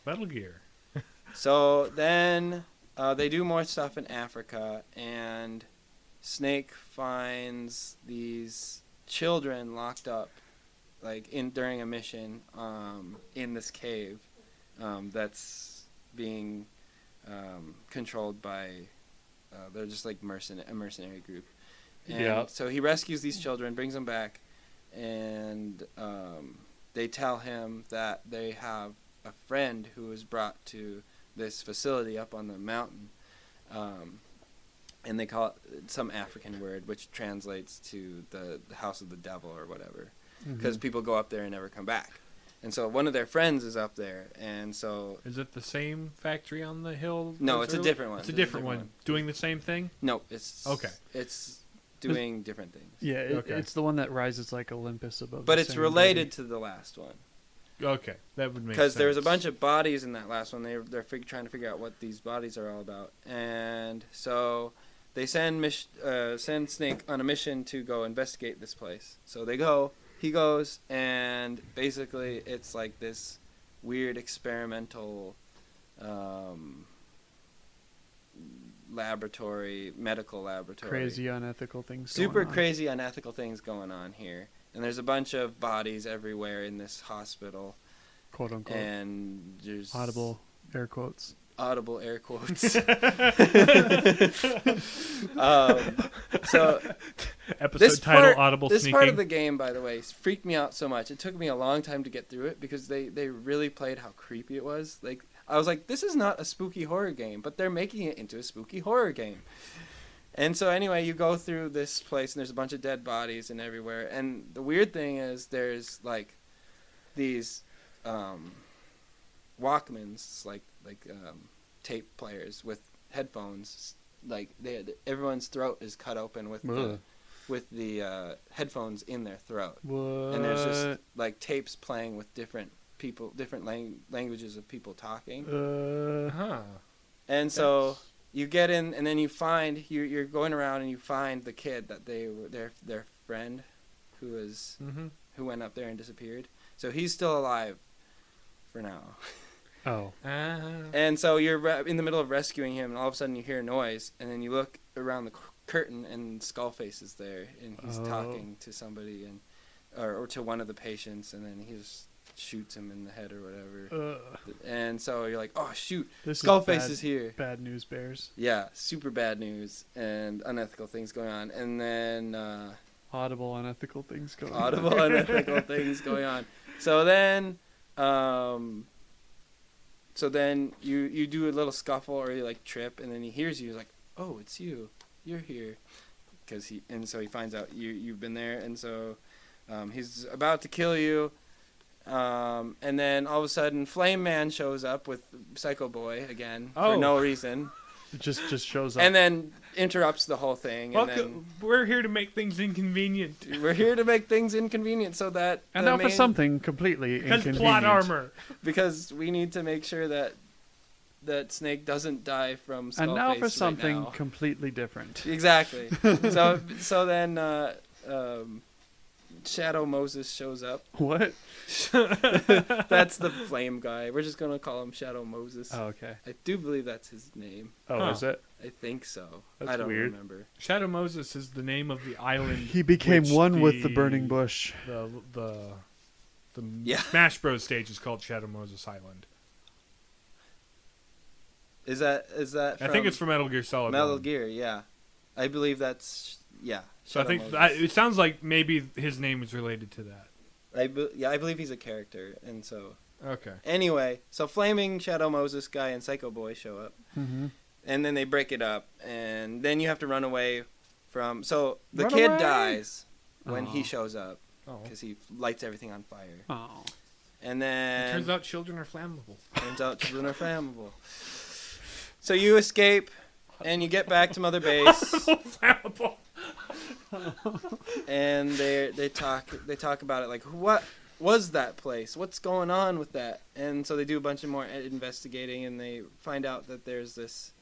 Metal Gear. So then they do more stuff in Africa, and Snake finds these children locked up, like during a mission in this cave that's being controlled by they're just like a mercenary group. And so he rescues these children, brings them back, and they tell him that they have a friend who was brought to this facility up on the mountain, and they call it some African word which translates to the house of the devil or whatever, because people go up there and never come back. And so one of their friends is up there, and so... Is it the same factory on the hill? No, it's a different one. It's a different one. Doing the same thing? No, it's... Okay. It's doing different things. Yeah, Okay. it's the one that rises like Olympus above. But the it's Serengeti. related to the last one. Okay, that would make sense. Because there was a bunch of bodies in that last one. They're trying to figure out what these bodies are all about. And so they send Snake on a mission to go investigate this place. So they go... He goes, and basically it's like this weird experimental medical laboratory. Crazy unethical things. Super going on. crazy unethical things going on here. And there's a bunch of bodies everywhere in this hospital. Quote unquote. And there's... Audible air quotes. Audible air quotes. So episode title Audible this Sneaking. part of the game, by the way, freaked me out so much. It took me a long time to get through it because they really played how creepy it was. Like I was like, this is not a spooky horror game, but they're making it into a spooky horror game. And so anyway, you go through this place and there's a bunch of dead bodies and everywhere. And the weird thing is there's like these Walkmans, like tape players with headphones. Like everyone's throat is cut open with with the headphones in their throat. What? And there's just like tapes playing with different people, different languages of people talking. Huh. And so you get in, and then you find you're going around, and you find the kid that they were their friend, who went up there and disappeared. So he's still alive, for now. Oh. And so you're in the middle of rescuing him, and all of a sudden you hear a noise, and then you look around the curtain, and Skullface is there, and he's talking to somebody, and or to one of the patients, and then he just shoots him in the head or whatever. And so you're like, oh shoot, Skullface is here. Bad news bears. Yeah, super bad news and unethical things going on. And then Audible unethical things going on. Audible unethical things going on. So then you do a little scuffle, or you like trip, and then he hears you. He's like, oh, it's you. You're here. So he finds out you've been there, and so he's about to kill you. And then all of a sudden, Flame Man shows up with Psycho Boy again for no reason. It just shows up. And then interrupts the whole thing. We're here to make things inconvenient. We're here to make things inconvenient so that... And now for something completely inconvenient. Because plot armor. Because we need to make sure that Snake doesn't die from Skullface. And now for something right completely different. Exactly. so then Shadow Moses shows up. What? That's the flame guy. We're just going to call him Shadow Moses. Oh, okay. I do believe that's his name. Oh, is it? I think so. That's I don't weird. remember. Shadow Moses is the name of the island. He became one with the burning bush. The Yeah. Smash Bros. Stage is called Shadow Moses Island. Is that I think it's from Metal Gear Solid. Metal 1. Gear, yeah. I believe that's So Shadow I think Moses. it sounds like maybe his name is related to that. I believe he's a character, and so Okay. anyway, so Flaming Shadow Moses guy and Psycho Boy show up, and then they break it up, and then you have to run away from. So the kid dies when he shows up because he lights everything on fire. Oh. And then It turns out children are flammable. children are flammable. So you escape, and you get back to Mother Base. Flammable. And they talk about it, like, what was that place? What's going on with that? And so they do a bunch of more investigating, and they find out that there's this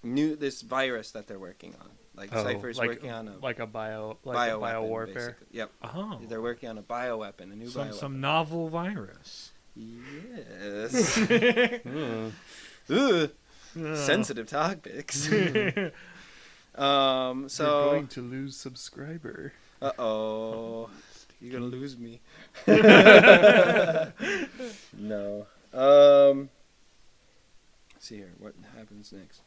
this virus that they're working on. Like Cypher's working on a bio warfare. basically. Yep. Oh. They're working on a bioweapon, a new bioweapon. Some novel virus. Yes. Ugh. Sensitive topics. You're So going to lose subscriber. you're gonna lose me. No. Let's see here, what happens next?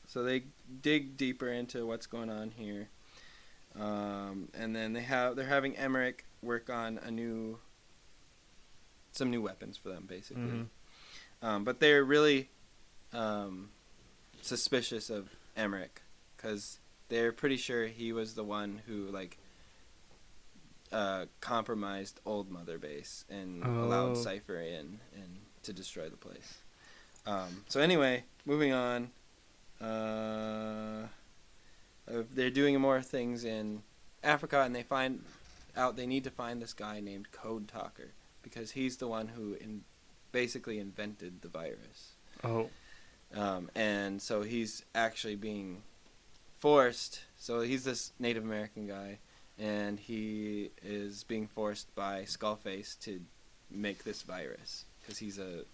So they dig deeper into what's going on here, and then they're having Emmerich work on some new weapons for them, basically. But they're really suspicious of Emmerich because they're pretty sure he was the one who compromised Old Mother Base and allowed Cypher in and to destroy the place. So anyway, moving on. They're doing more things in Africa, and they find out they need to find this guy named Code Talker because he's the one who basically invented the virus. And so he's actually being forced. So he's this Native American guy, and he is being forced by Skullface to make this virus because he's a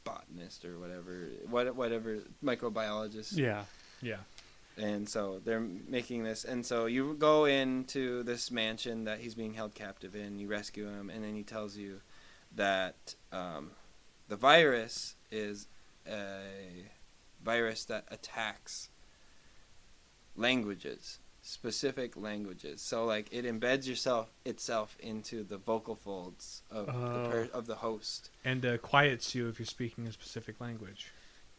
botanist or whatever microbiologist. Yeah. And so they're making this, and so you go into this mansion that he's being held captive in. You rescue him, and then he tells you that the virus is a virus that attacks languages, specific languages. So it embeds itself into the vocal folds of the host, And quiets you if you're speaking a specific language.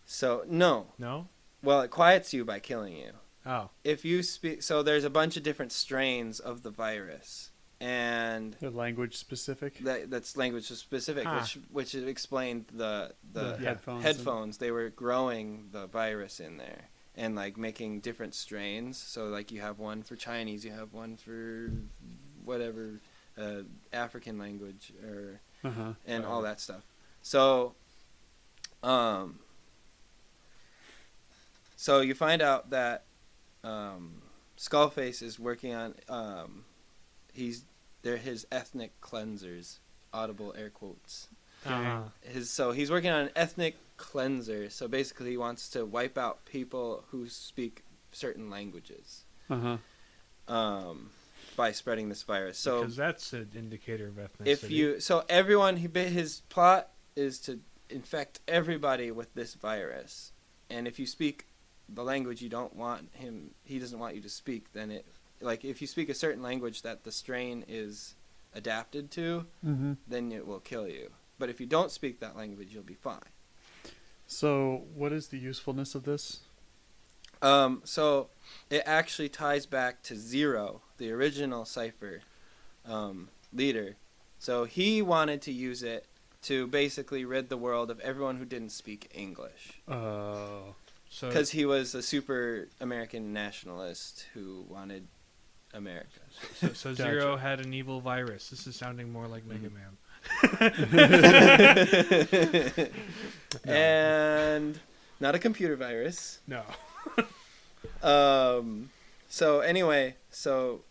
So no. Well, it quiets you by killing you. Oh. If you speak, so there's a bunch of different strains of the virus, and they're language specific. That's language specific, which explained the headphones. They were growing the virus in there, and like making different strains. So like you have one for Chinese, you have one for whatever African language or and all that stuff. So so you find out that Skullface is working on they're his ethnic cleansers, Audible Air Quotes. So he's working on an ethnic cleanser. So basically, he wants to wipe out people who speak certain languages by spreading this virus. So because that's an indicator of ethnicity. His plot is to infect everybody with this virus, and if you speak the language he doesn't want you to speak, then if you speak a certain language that the strain is adapted to, then it will kill you. But if you don't speak that language, you'll be fine. So what is the usefulness of this? So it actually ties back to Zero, the original Cypher leader. So he wanted to use it to basically rid the world of everyone who didn't speak English. Because he was a super American nationalist who wanted America. So Zero had an evil virus. This is sounding more like Mega Man. And not a computer virus. No. So anyway, so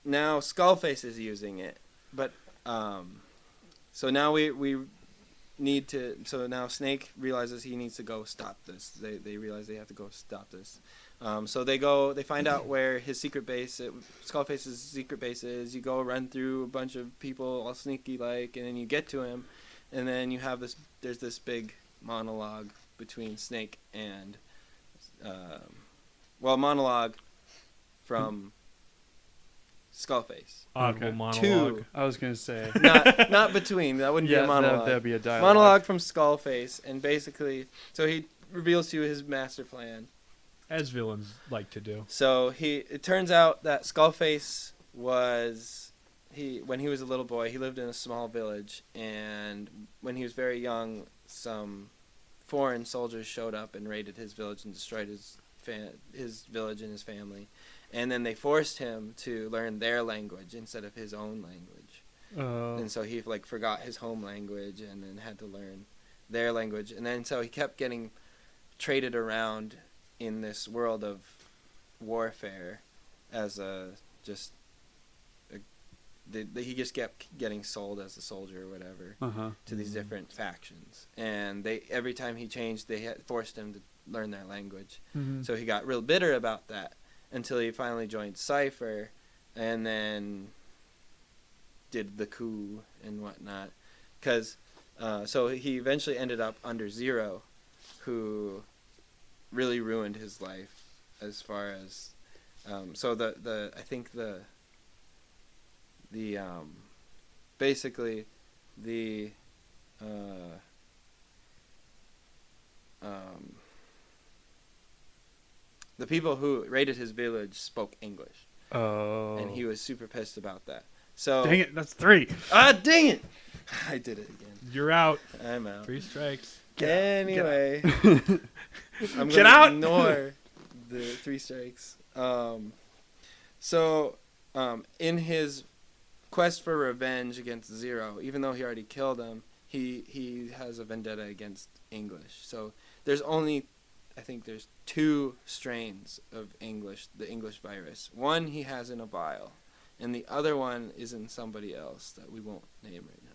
now Skullface is using it, but so now we need to. So now Snake realizes he needs to go stop this. They realize they have to go stop this. So they find out where his secret base, Skullface's secret base is. You go run through a bunch of people all sneaky like, and then you get to him, and then you have there's this big monologue between Snake and, monologue from Skullface. Audible monologue. I was going to say. Not between. That wouldn't be a monologue. That'd be a dialogue. Monologue from Skullface, and basically, so he reveals to you his master plan. As villains like to do. So it turns out that Skullface when he was a little boy, he lived in a small village, and when he was very young, some foreign soldiers showed up and raided his village and destroyed his village and his family, and then they forced him to learn their language instead of his own language. And so he forgot his home language and then had to learn their language, and then so he kept getting traded around in this world of warfare as he just kept getting sold as a soldier or whatever to these different factions, and every time he changed, they had forced him to learn their language. So he got real bitter about that until he finally joined Cypher, and then did the coup and whatnot. So he eventually ended up under Zero, who really ruined his life as far as basically the people who raided his village spoke English. And he was super pissed about that. So dang it, that's 3. Dang it! I did it again. You're out. I'm out. 3 strikes. Anyway, I'm Get gonna out! ignore the 3 strikes. In his quest for revenge against Zero, even though he already killed him, he has a vendetta against English. So there's 2 strains of the English virus. One he has in a vial, and the other one is in somebody else that we won't name right now.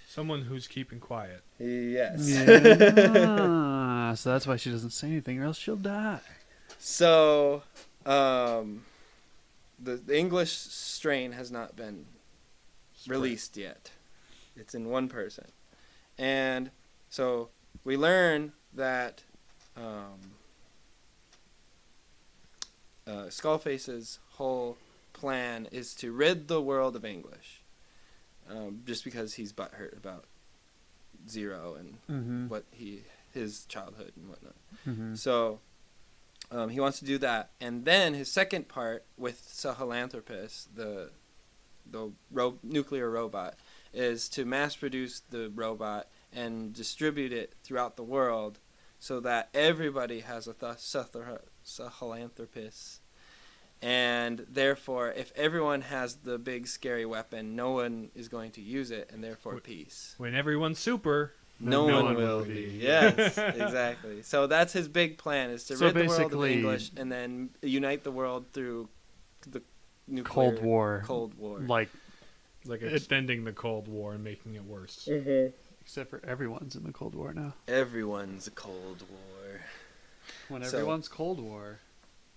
Someone who's keeping quiet. Yes. Yeah. So that's why she doesn't say anything, or else she'll die. So, the English strain has not been released yet. It's in one person. And so we learn that Skullface's whole plan is to rid the world of English. Just because he's butthurt about Zero and what his childhood and whatnot. So he wants to do that, and then his second part with Sahelanthropus, the nuclear robot, is to mass produce the robot and distribute it throughout the world so that everybody has a Sahelanthropus. And therefore, if everyone has the big scary weapon, no one is going to use it, and therefore peace. When everyone's super, No one will be. Yes, exactly. So that's his big plan, is to rid the world of English and then unite the world through the nuclear Cold War. Like extending the Cold War and making it worse. Mm-hmm. Except for everyone's in the Cold War now. Everyone's a Cold War. When everyone's Cold War,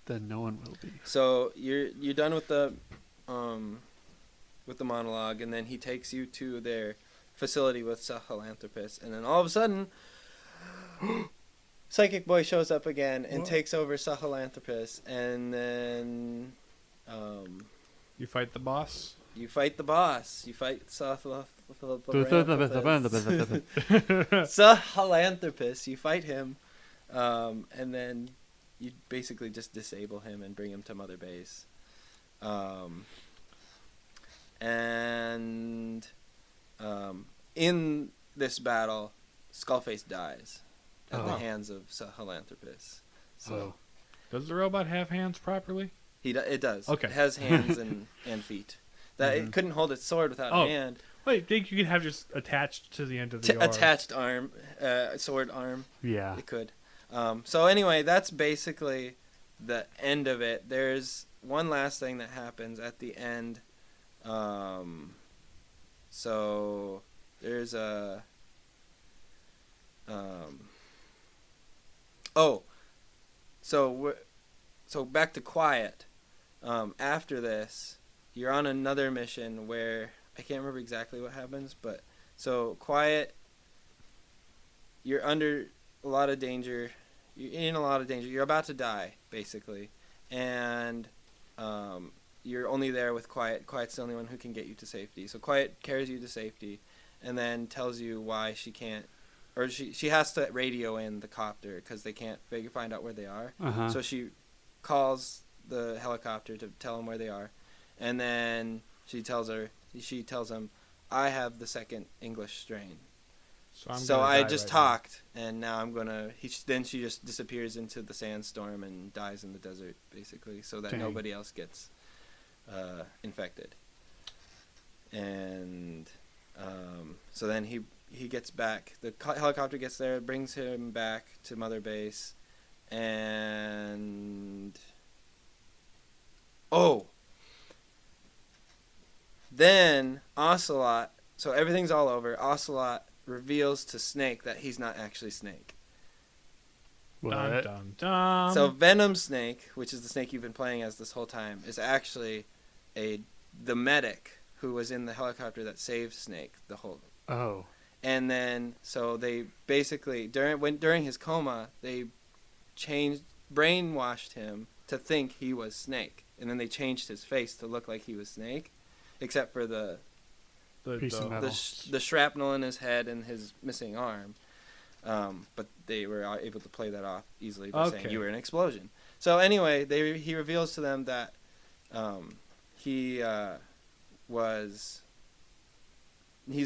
then no one will be. So you're done with the monologue, and then he takes you to their facility with Sahelanthropus, and then all of a sudden, Psychic Boy shows up again and takes over Sahelanthropus, and then you fight the boss. You fight the boss. You fight Sahelanthropus. You fight him, and then you basically just disable him and bring him to Mother Base. In this battle, Skullface dies at the hands of Sahelanthropus. So, does the robot have hands properly? It does. Okay. It has hands and feet. That it couldn't hold its sword without a hand. Wait, you could have just attached to the end of the arm. Attached arm, sword arm. Yeah. It could. So anyway, that's basically the end of it. There's one last thing that happens at the end. So there's a. So back to Quiet. After this, you're on another mission where I can't remember exactly what happens, but so Quiet. You're under a lot of danger. You're in a lot of danger. You're about to die, basically, and you're only there with Quiet. Quiet's the only one who can get you to safety. So Quiet carries you to safety, and then tells you why she can't, or she has to radio in the copter because they can't find out where they are. So she calls the helicopter to tell them where they are, and then she tells him, "I have the second English strain." So I just talked, and now I'm gonna. Then she just disappears into the sandstorm and dies in the desert, basically, so that nobody else gets infected. And so then he gets back. The helicopter gets there, brings him back to Mother Base, and then Ocelot. So everything's all over. Ocelot reveals to Snake that he's not actually Snake. Dun, dun, dun. So Venom Snake, which is the Snake you've been playing as this whole time, is actually the medic who was in the helicopter that saved Snake the whole. Oh. And then so they basically during his coma they brainwashed him to think he was Snake, and then they changed his face to look like he was Snake, except for the shrapnel in his head and his missing arm. But they were able to play that off easily by saying you were an explosion. So anyway, he reveals to them that he's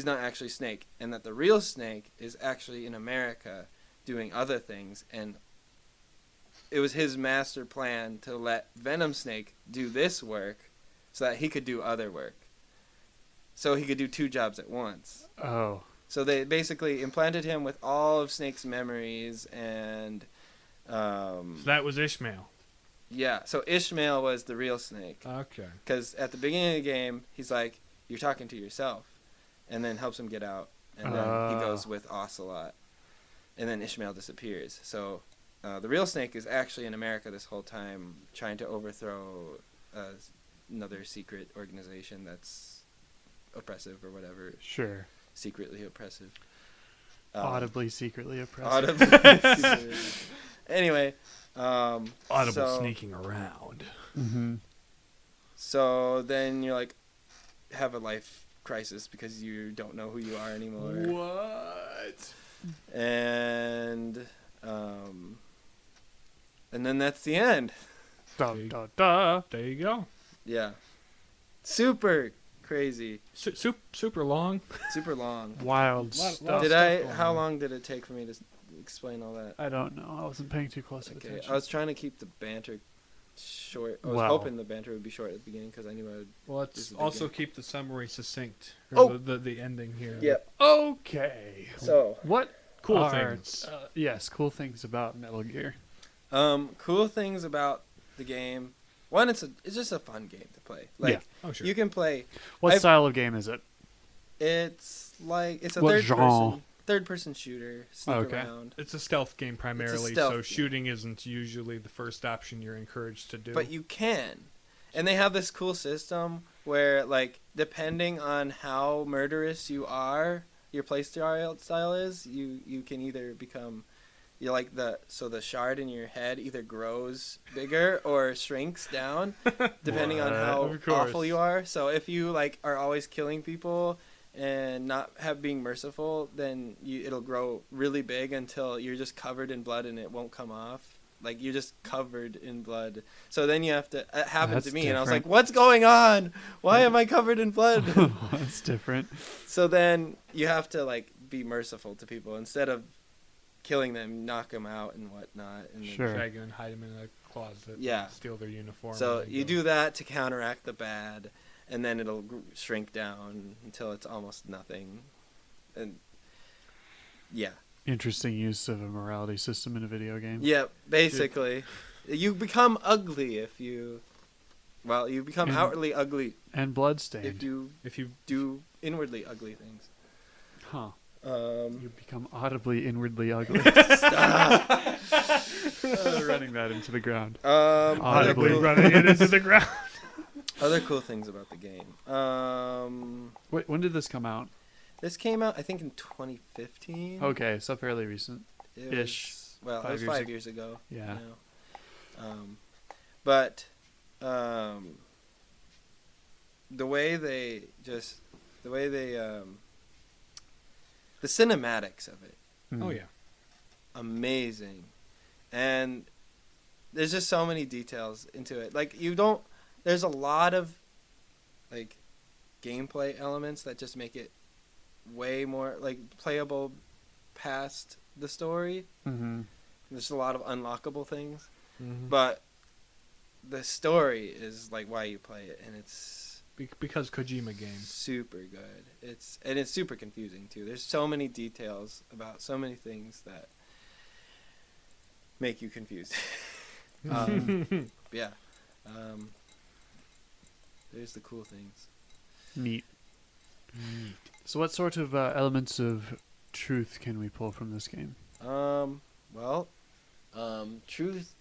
not actually Snake, and that the real Snake is actually in America doing other things, and it was his master plan to let Venom Snake do this work so that he could do other work. So he could do two jobs at once. Oh. So they basically implanted him with all of Snake's memories, and so that was Ishmael. Yeah, so Ishmael was the real Snake. Okay. Because at the beginning of the game, he's like, "You're talking to yourself," and then helps him get out, and then he goes with Ocelot, and then Ishmael disappears. So the real Snake is actually in America this whole time, trying to overthrow another secret organization that's oppressive or whatever. Sure. Secretly oppressive. Audibly secretly oppressive. Audibly secretly. Anyway. Audible sneaking around. Mm-hmm. So then you're like, have a life crisis because you don't know who you are anymore. What? And then that's the end. Da, da, da. There you go. Yeah. Super crazy. Super long. Super long. Wild stuff. How long did it take for me to explain all that? I don't know. I wasn't paying too close attention. I was trying to keep the banter short. I was Wow. hoping the banter would be short at the beginning because I knew I would. Well, This is let's a big also game. keep the summary succinct. Oh! The ending here. Yep. Okay. So, What Cool are, things. yes, cool things about Metal Gear. cool things about the game. One, it's just a fun game to play. Like, Yeah. Oh, sure. you can play. What I've- style of game is it? It's a What genre? third person shooter. Sneak Okay. around. It's a stealth game primarily, stealth so game. shooting isn't usually the first option you're encouraged to do. But you can. And they have this cool system where, like, depending on how murderous you are, your style is, you can either become, the shard in your head either grows bigger or shrinks down, depending on how Of course. awful you are. So if you, like, are always killing people and not being merciful, then it'll grow really big until you're just covered in blood and it won't come off. Like, you're just covered in blood. So then you have to... It happened That's to me, and I was like, different. what's going on? Why am I covered in blood? That's different. So then you have to, like, be merciful to people. Instead of killing them, knock them out and whatnot. And then- Sure. Drag you and hide them in a closet. Yeah. And steal their uniform. So and then you go. do that to counteract the bad, and then it'll shrink down until it's almost nothing. And, yeah. Interesting use of a morality system in a video game. Yeah, basically. You become ugly if you... Well, you become And- outwardly ugly And bloodstained. if you do inwardly ugly things. Huh. Um, You become audibly inwardly ugly. stop. Running that into the ground. Other Audibly cool, running it into the ground. other cool things about the game. Wait, when did this come out? This came out, I think, in 2015. Okay, so fairly recent. It ish. was- well, it 5 was years 5 ago. years ago. Yeah. But the way they the cinematics of it, Oh, yeah. amazing, and there's just so many details into it. Like, there's a lot of, like, gameplay elements that just make it way more, like, playable past the story. Mm-hmm. There's a lot of unlockable things, Mhm. but the story is, like, why you play it, and it's Because Kojima games. super good. It's super confusing too. There's so many details about so many things that make you confused. Yeah. There's the cool things. Neat. So what sort of elements of truth can we pull from this game? Well, truth,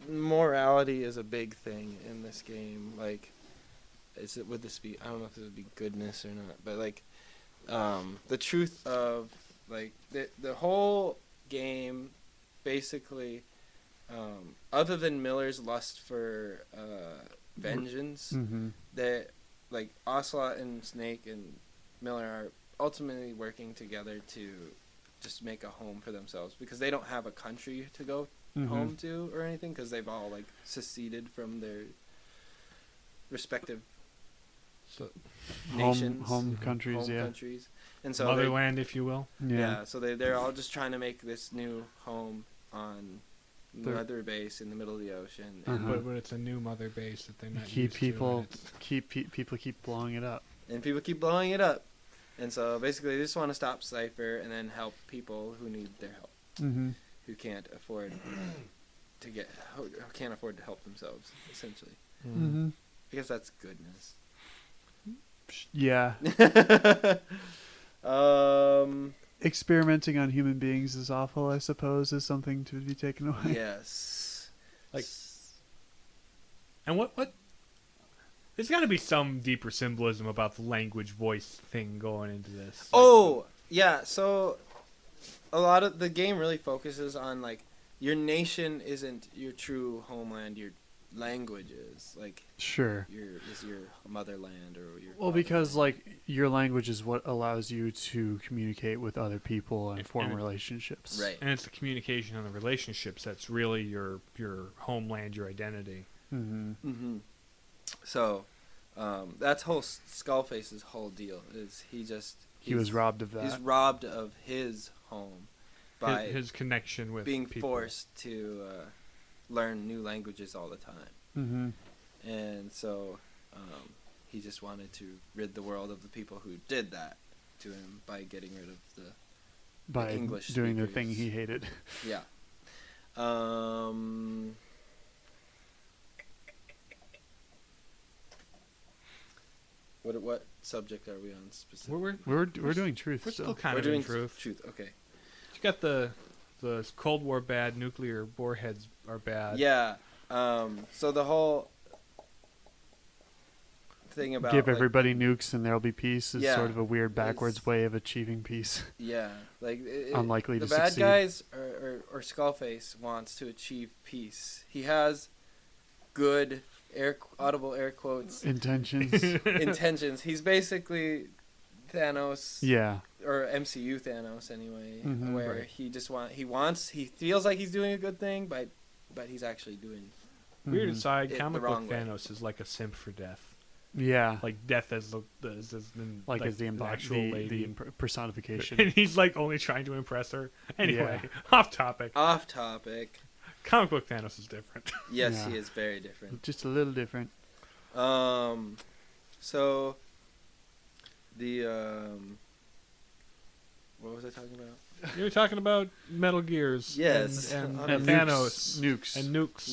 morality is a big thing in this game. Like, would this be, I don't know if this would be goodness or not, but, like, the truth of, like, the whole game, basically, other than Miller's lust for vengeance, Mm-hmm. that, like, Ocelot and Snake and Miller are ultimately working together to just make a home for themselves, because they don't have a country to go home to or anything, because they've all, like, seceded from their respective So, nations, home countries, home yeah. countries, and so motherland, if you will. yeah, so they're all just trying to make this new home on They're- Mother Base in the middle of the ocean. Uh-huh. But it's a new mother base that they're not Keep used people to. And people keep blowing it up. And people keep blowing it up. And so basically they just want to stop Cypher and then help people who need their help, Mm-hmm. who can't afford who can't afford to help themselves, essentially. Mm-hmm. I guess that's goodness. Yeah. Experimenting on human beings is awful, I suppose, is something to be taken away. Yes. Like- And what? There's got to be some deeper symbolism about the language voice thing going into this. Oh, yeah, so a lot of the game really focuses on, like, your nation isn't your true homeland, your language is, like, Sure. your motherland or your Well, because fatherland. like your language is what allows you to communicate with other people and form And- relationships. Right. And it's the communication and the relationships that's really your homeland, your identity. Mm-hmm. Mm-hmm. So, that's Skullface's whole deal is he was robbed of that. He's robbed of his home by his connection with being people. forced to learn new languages all the time. Mm-hmm. And so he just wanted to rid the world of the people who did that to him by getting rid of the English doing the speakers. thing he hated. Yeah. What subject are we on specifically? We're doing truth. We're still. still kind We're of doing in truth. Truth. Okay. You got the Cold War bad, nuclear warheads are bad. Yeah. So the whole thing about give like, everybody nukes and there'll be peace is Yeah. sort of a weird backwards It's- way of achieving peace. Yeah, like Unlikely the to bad succeed. guys or Skullface wants to achieve peace. He has good audible air quotes Intentions. intentions. He's basically Thanos, Yeah. or MCU Thanos anyway, Mhm. where Right. he feels like he's doing a good thing, but he's actually doing Weird Mhm. aside, It comic the book wrong way. Thanos is like a simp for death. Yeah. Like death as the As the actual lady. personification. And he's like only trying to impress her. Anyway, off topic. off topic. Comic book Thanos is different. Yes, Yeah. he is very different. Just a little different. So the what was I talking about? You were talking about Metal Gears. Yes. And And Thanos. Nukes. And nukes.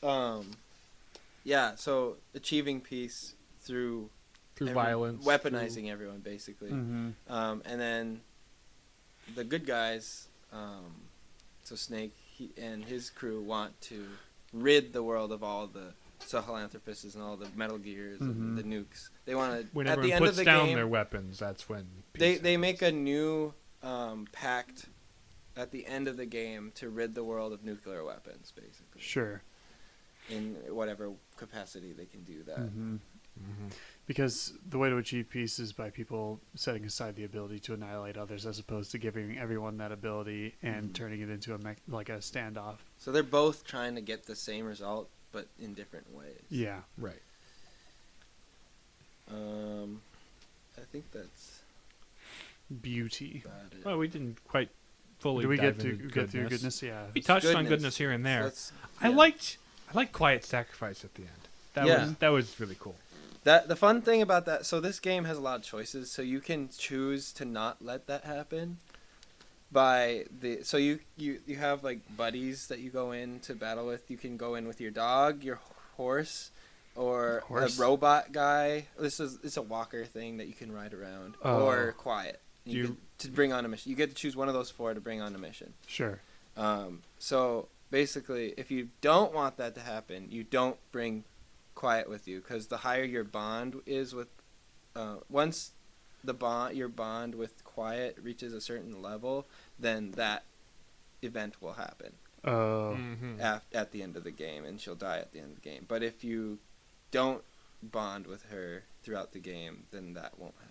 Nukes. Yeah, so achieving peace through Violence. weaponizing everyone basically. Mm-hmm. And then the good guys, so Snake and his crew want to rid the world of all the Sahelanthropists and all the Metal Gears Mhm. and the nukes. They want to When at everyone the end puts of the down game. their weapons, that's when They peace make happens. a new pact at the end of the game to rid the world of nuclear weapons, basically. Sure. In whatever capacity they can do that. Mm-hmm. Mhm. Because the way to achieve peace is by people setting aside the ability to annihilate others, as opposed to giving everyone that ability and Mhm. turning it into a standoff. So they're both trying to get the same result, but in different ways. Yeah. Right. I think that's Beauty. about it. Well, we didn't quite fully Do we dive get to into get through goodness? Yeah. We touched on Goodness. goodness here and there. Let's- I yeah. liked Quiet Sacrifice at the end. Yeah. That was really cool. The fun thing about that. So this game has a lot of choices. So you can choose to not let that happen. So you have like buddies that you go in to battle with. You can go in with your dog, your horse, or Horse? a robot guy. It's a walker thing that you can ride around, Oh. or quiet. You- Get to bring on a mission. You get to choose one of those four to bring on a mission. Sure. So basically, if you don't want that to happen, you don't bring quiet with you, because the higher your bond is with, once your bond with quiet reaches a certain level, then that event will happen Oh. Mhm. at the end of the game, and she'll die at the end of the game. But if you don't bond with her throughout the game, then that won't happen.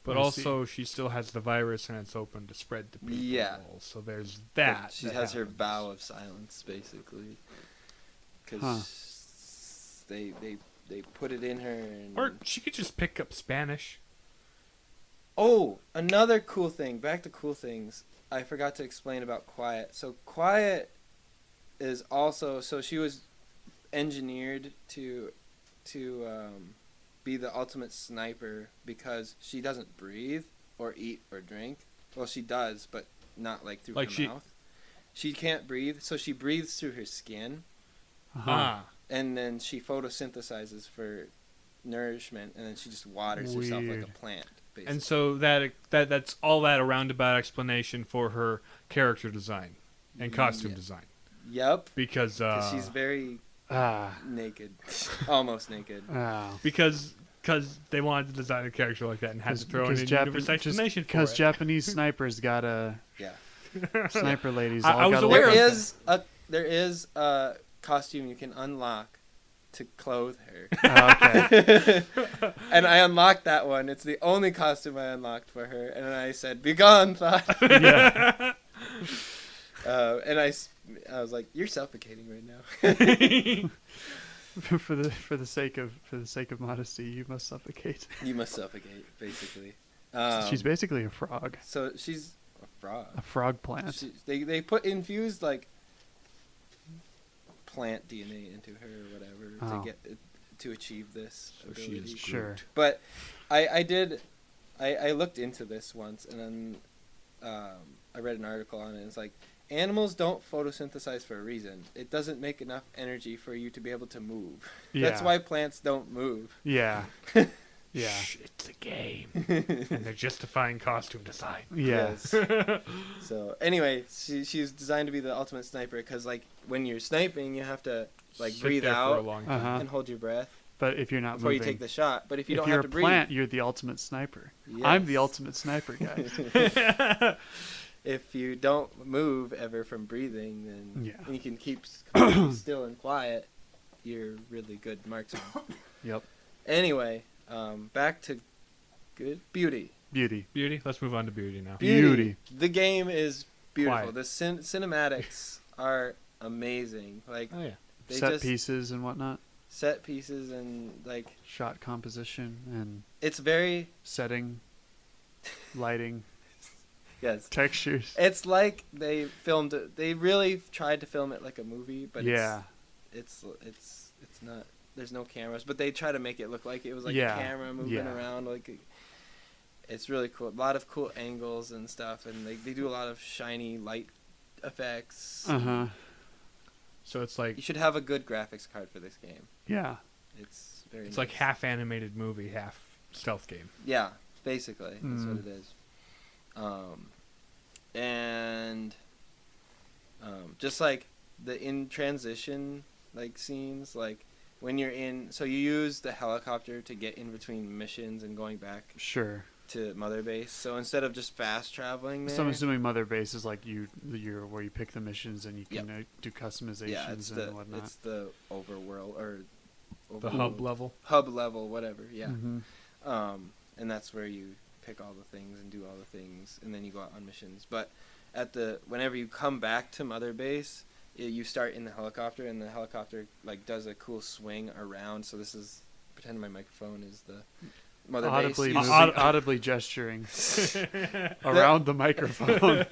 But I also, she still has the virus, and it's open to spread to people. Yeah. So there's But that. she that has her happens. vow of silence, basically, because they put it in her. And... Or she could just pick up Spanish. Oh, another cool thing. Back to cool things. I forgot to explain about Quiet. So Quiet is also, so she was engineered to be the ultimate sniper, because she doesn't breathe or eat or drink. Well, she does, but not like through Like her mouth. She can't breathe, so she breathes through her skin, Uh-huh. Ah. and then she photosynthesizes for nourishment, and then she just waters herself like Weird. a plant. Basically. And so that's all that a roundabout explanation for her character design and costume Yeah. design. Yep. Because 'Cause she's very Ah. naked, almost naked. Ah. because they wanted to design a character like that and had to throw in a universe explanation for Because it. Japanese snipers got a Yeah. sniper ladies. I all was gotta aware look of There is a costume you can unlock to clothe her, okay. and I unlocked that one. It's the only costume I unlocked for her, and I said, "Be gone, thought." Yeah. And I was like, "You're suffocating right now." for the sake of modesty, you must suffocate. You must suffocate, basically. She's basically a frog. So she's a frog. A frog plant. They put infused like plant DNA into her or whatever to get to achieve this ability. She is Sure. But I looked into this once, and then I read an article on it. And it's like, animals don't photosynthesize for a reason. It doesn't make enough energy for you to be able to move. Yeah. That's why plants don't move. Yeah. Yeah. Shh, it's a game, and they're justifying costume design. Yeah. Yes. So anyway, she's designed to be the ultimate sniper because like when you're sniping, you have to like Sit breathe there for a out long time. and hold your breath But if you're not before moving, you take the shot. But if you don't you're have to a breathe, plant, you're the ultimate sniper. Yes. I'm the ultimate sniper, guys. If you don't move ever from breathing, then Yeah. and you can keep completely still and quiet, you're really good marksman. Yep. Anyway, back to beauty. Beauty. Let's move on to beauty now. Beauty. The game is beautiful. Quiet. The cinematics are amazing. Like Oh yeah. they Set just pieces and whatnot. set pieces and like Shot composition and it's very setting, lighting, yes. textures. It's like they filmed it. They really tried to film it like a movie, but Yeah. it's not. There's no cameras, but they try to make it look like it was like Yeah. a camera moving Yeah. around. Like it's really cool. A lot of cool angles and stuff, and they do a lot of shiny light effects. Uh-huh. So it's like You should have a good graphics card for this game. Yeah. It's very. it's nice. like half animated movie, half stealth game. Yeah, basically that's what Mm. it is. And just like the in transition like scenes, like when you're in, so you use the helicopter to get in between missions and going back Sure. to Mother Base. So instead of just fast traveling there, So I'm assuming Mother Base is like you're where you pick the missions and you can do customizations yeah, it's and whatnot. it's the overworld or The hub level. hub level, whatever. Yeah. Mm-hmm. And that's where you pick all the things and do all the things, and then you go out on missions. But whenever you come back to Mother Base, you start in the helicopter, and the helicopter like does a cool swing around. So this is pretend my microphone is the Mother Audibly Base. moving, audibly gesturing around the microphone.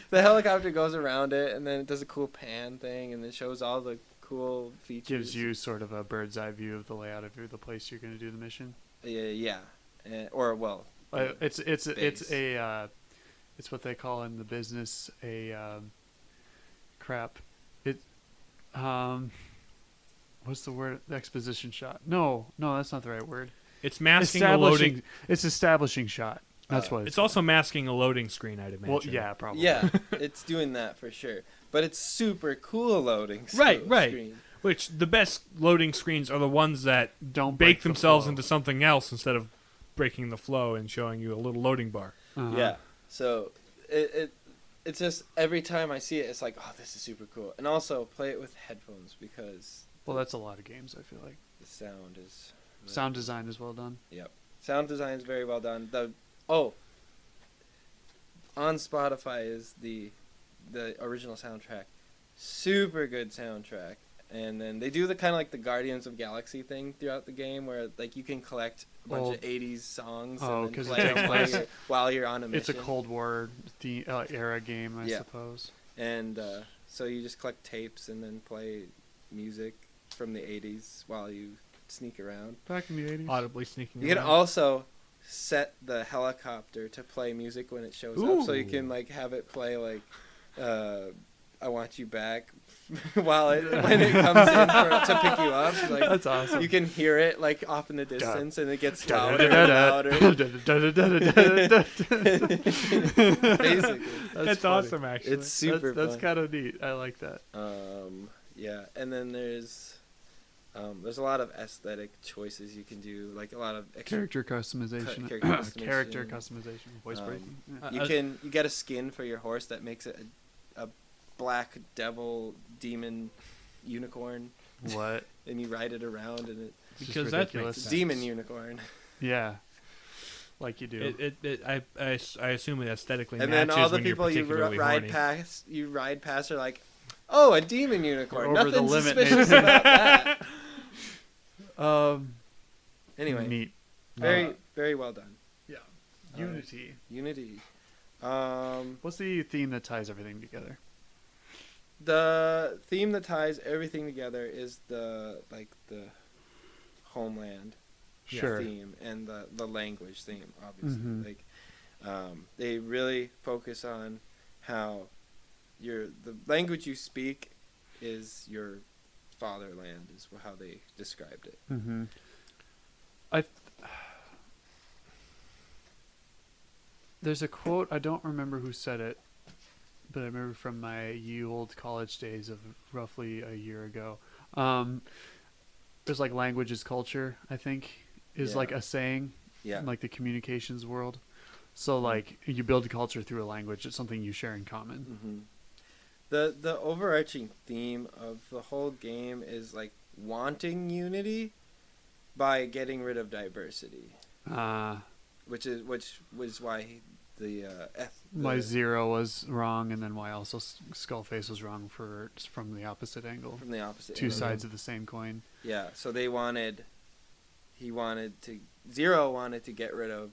The helicopter goes around it, and then it does a cool pan thing, and it shows all the cool features. Gives you sort of a bird's eye view of the layout of the place you're going to do the mission. Yeah. Or well, It's base. it's what they call in the business a what's the word? Exposition shot. No, that's not the right word. It's masking a loading. It's establishing shot. That's what It's also masking a loading screen, I'd imagine. well, yeah, probably. Yeah, it's doing that for sure. But it's super cool loading. Right. Screen. Which the best loading screens are the ones that Don't bake break the themselves flow. into something else instead of breaking the flow and showing you a little loading bar. Uh-huh. Yeah. So it's just every time I see it, it's like, oh, this is super cool. And also play it with headphones because Well, that's a lot of games. I feel like the sound is sound design is well done. Yep. Sound design is very well done. On Spotify is the original soundtrack. Super good soundtrack. And then they do the kind of like the Guardians of Galaxy thing throughout the game where like you can collect a bunch of 80s songs Oh, and then 'cause it play takes them place- while you're on a mission. It's a Cold War era game, I Yeah. suppose. And so you just collect tapes and then play music from the 80s while you sneak around. Back in the 80s. Audibly sneaking You can around. also set the helicopter to play music when it shows up, so you Ooh. can like have it play like "I Want You Back" when it comes in to pick you up. Like, That's awesome. you can hear it like off in the distance, and it gets louder and louder. Basically, That's funny. awesome, actually. it's super. That's fun. kind of neat. I like that. Yeah, and then there's a lot of aesthetic choices you can do, like a lot of extra. Character customization. character customization. Character customization. Voice breaking. Yeah. You get a skin for your horse that makes it a black devil demon unicorn, What? and you ride it around, and It's just Because that ridiculous. makes it's a demon unicorn. Yeah. Like you do. I assume it aesthetically And matches then all the when you're people you particularly ride horny. past are like, oh, a demon unicorn. We're over the Nothing limit, suspicious maybe. about that. Anyway, Neat. very well done. Yeah. Unity. Unity. What's the theme that ties everything together? The theme that ties everything together is the homeland Sure. theme and the language theme, obviously. Mhm. Like they really focus on how the language you speak is your fatherland, is how they described it. Mm-hmm. There's a quote, I don't remember who said it, but I remember from my ye old college days of roughly a year ago. There's like language is culture, I think, is like a saying in like the communications world. So like you build a culture through a language. It's something you share in common. Mm-hmm. The overarching theme of the whole game is like wanting unity by getting rid of diversity. Which was why why Zero was wrong, and then why also Skullface was wrong from the opposite angle. From the opposite two angle. sides of the same coin. Yeah, so Zero wanted to get rid of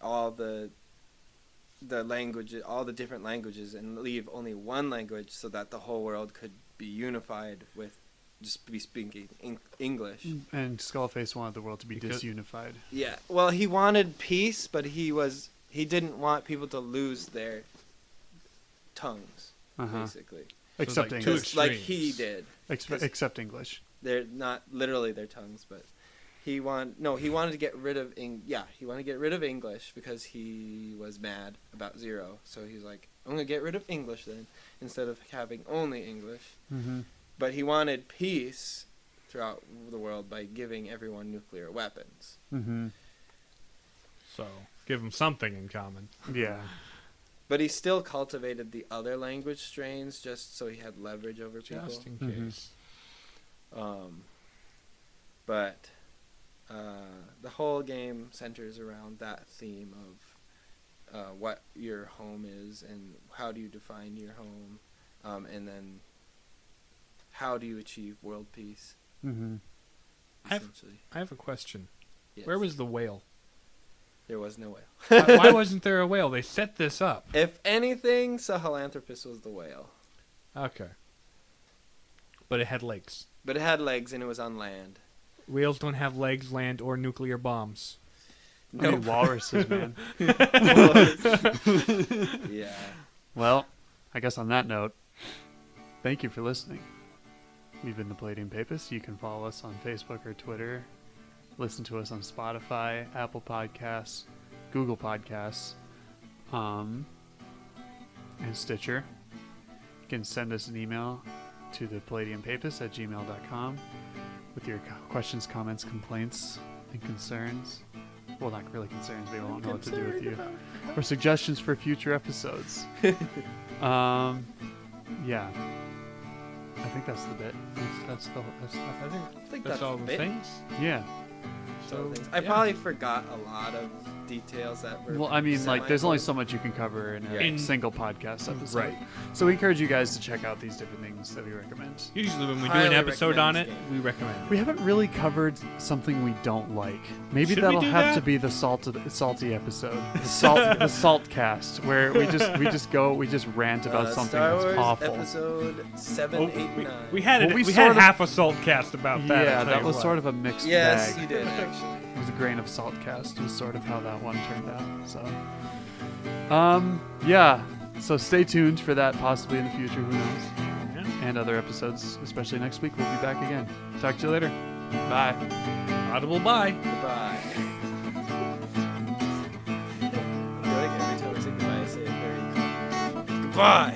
all the languages, all the different languages, and leave only one language so that the whole world could be unified with just be speaking English. And Skullface wanted the world to be disunified. Yeah, well, he wanted peace, but he didn't want people to lose their tongues, basically. Except so like English. Like he did. Except English. They're not literally their tongues, but he wanted to get rid of English because he was mad about Zero. So he's like, I'm going to get rid of English then, instead of having only English. Mm-hmm. But he wanted peace throughout the world by giving everyone nuclear weapons. Mm-hmm. So give them something in common. Yeah. But he still cultivated the other language strains just so he had leverage over people. Just in case. But the whole game centers around that theme of what your home is and how do you define your home, and then how do you achieve world peace. Mm-hmm. I have a question. Yes. Where was the whale? There was no whale. Why wasn't there a whale? They set this up. If anything, Sahelanthropus was the whale. Okay. But it had legs. But it had legs and it was on land. Whales don't have legs, land, or nuclear bombs. I mean, walruses, man. Yeah. Well, I guess on that note, thank you for listening. We've been the Palladium Papists. You can follow us on Facebook or Twitter. Listen to us on Spotify, Apple Podcasts, Google Podcasts, and Stitcher. You can send us an email to the palladiumpapists@gmail.com with your questions, comments, complaints, and concerns. Well, not really concerns. We won't know what to do with you. Or suggestions for future episodes. Yeah. I think that's the bit. I think that's all the bit. things. Yeah. So I probably forgot a lot of details that were. Well, I mean, like, there's only so much you can cover in a single podcast episode. Right. So we encourage you guys to check out these different things that we recommend. Usually when we do Highly an episode on it, recommend we recommend it. We haven't really covered something we don't like. Maybe Should we that'll do have that? to be the salty episode, the salt cast, where we just rant about something Star that's Wars awful. Episode 7, 8, 9. We had Well, we we sort had of- half a salt cast about that. Yeah, I'll tell that you was what. sort of a mixed Yes, bag. you did actually. It was a grain of salt cast was sort of how that one turned out. So, yeah. So stay tuned for that possibly in the future. Who knows? Yeah. And other episodes, especially next week. We'll be back again. Talk to you later. Bye. Audible bye. Goodbye. I feel like every time I say goodbye, I say it very confidently. Goodbye.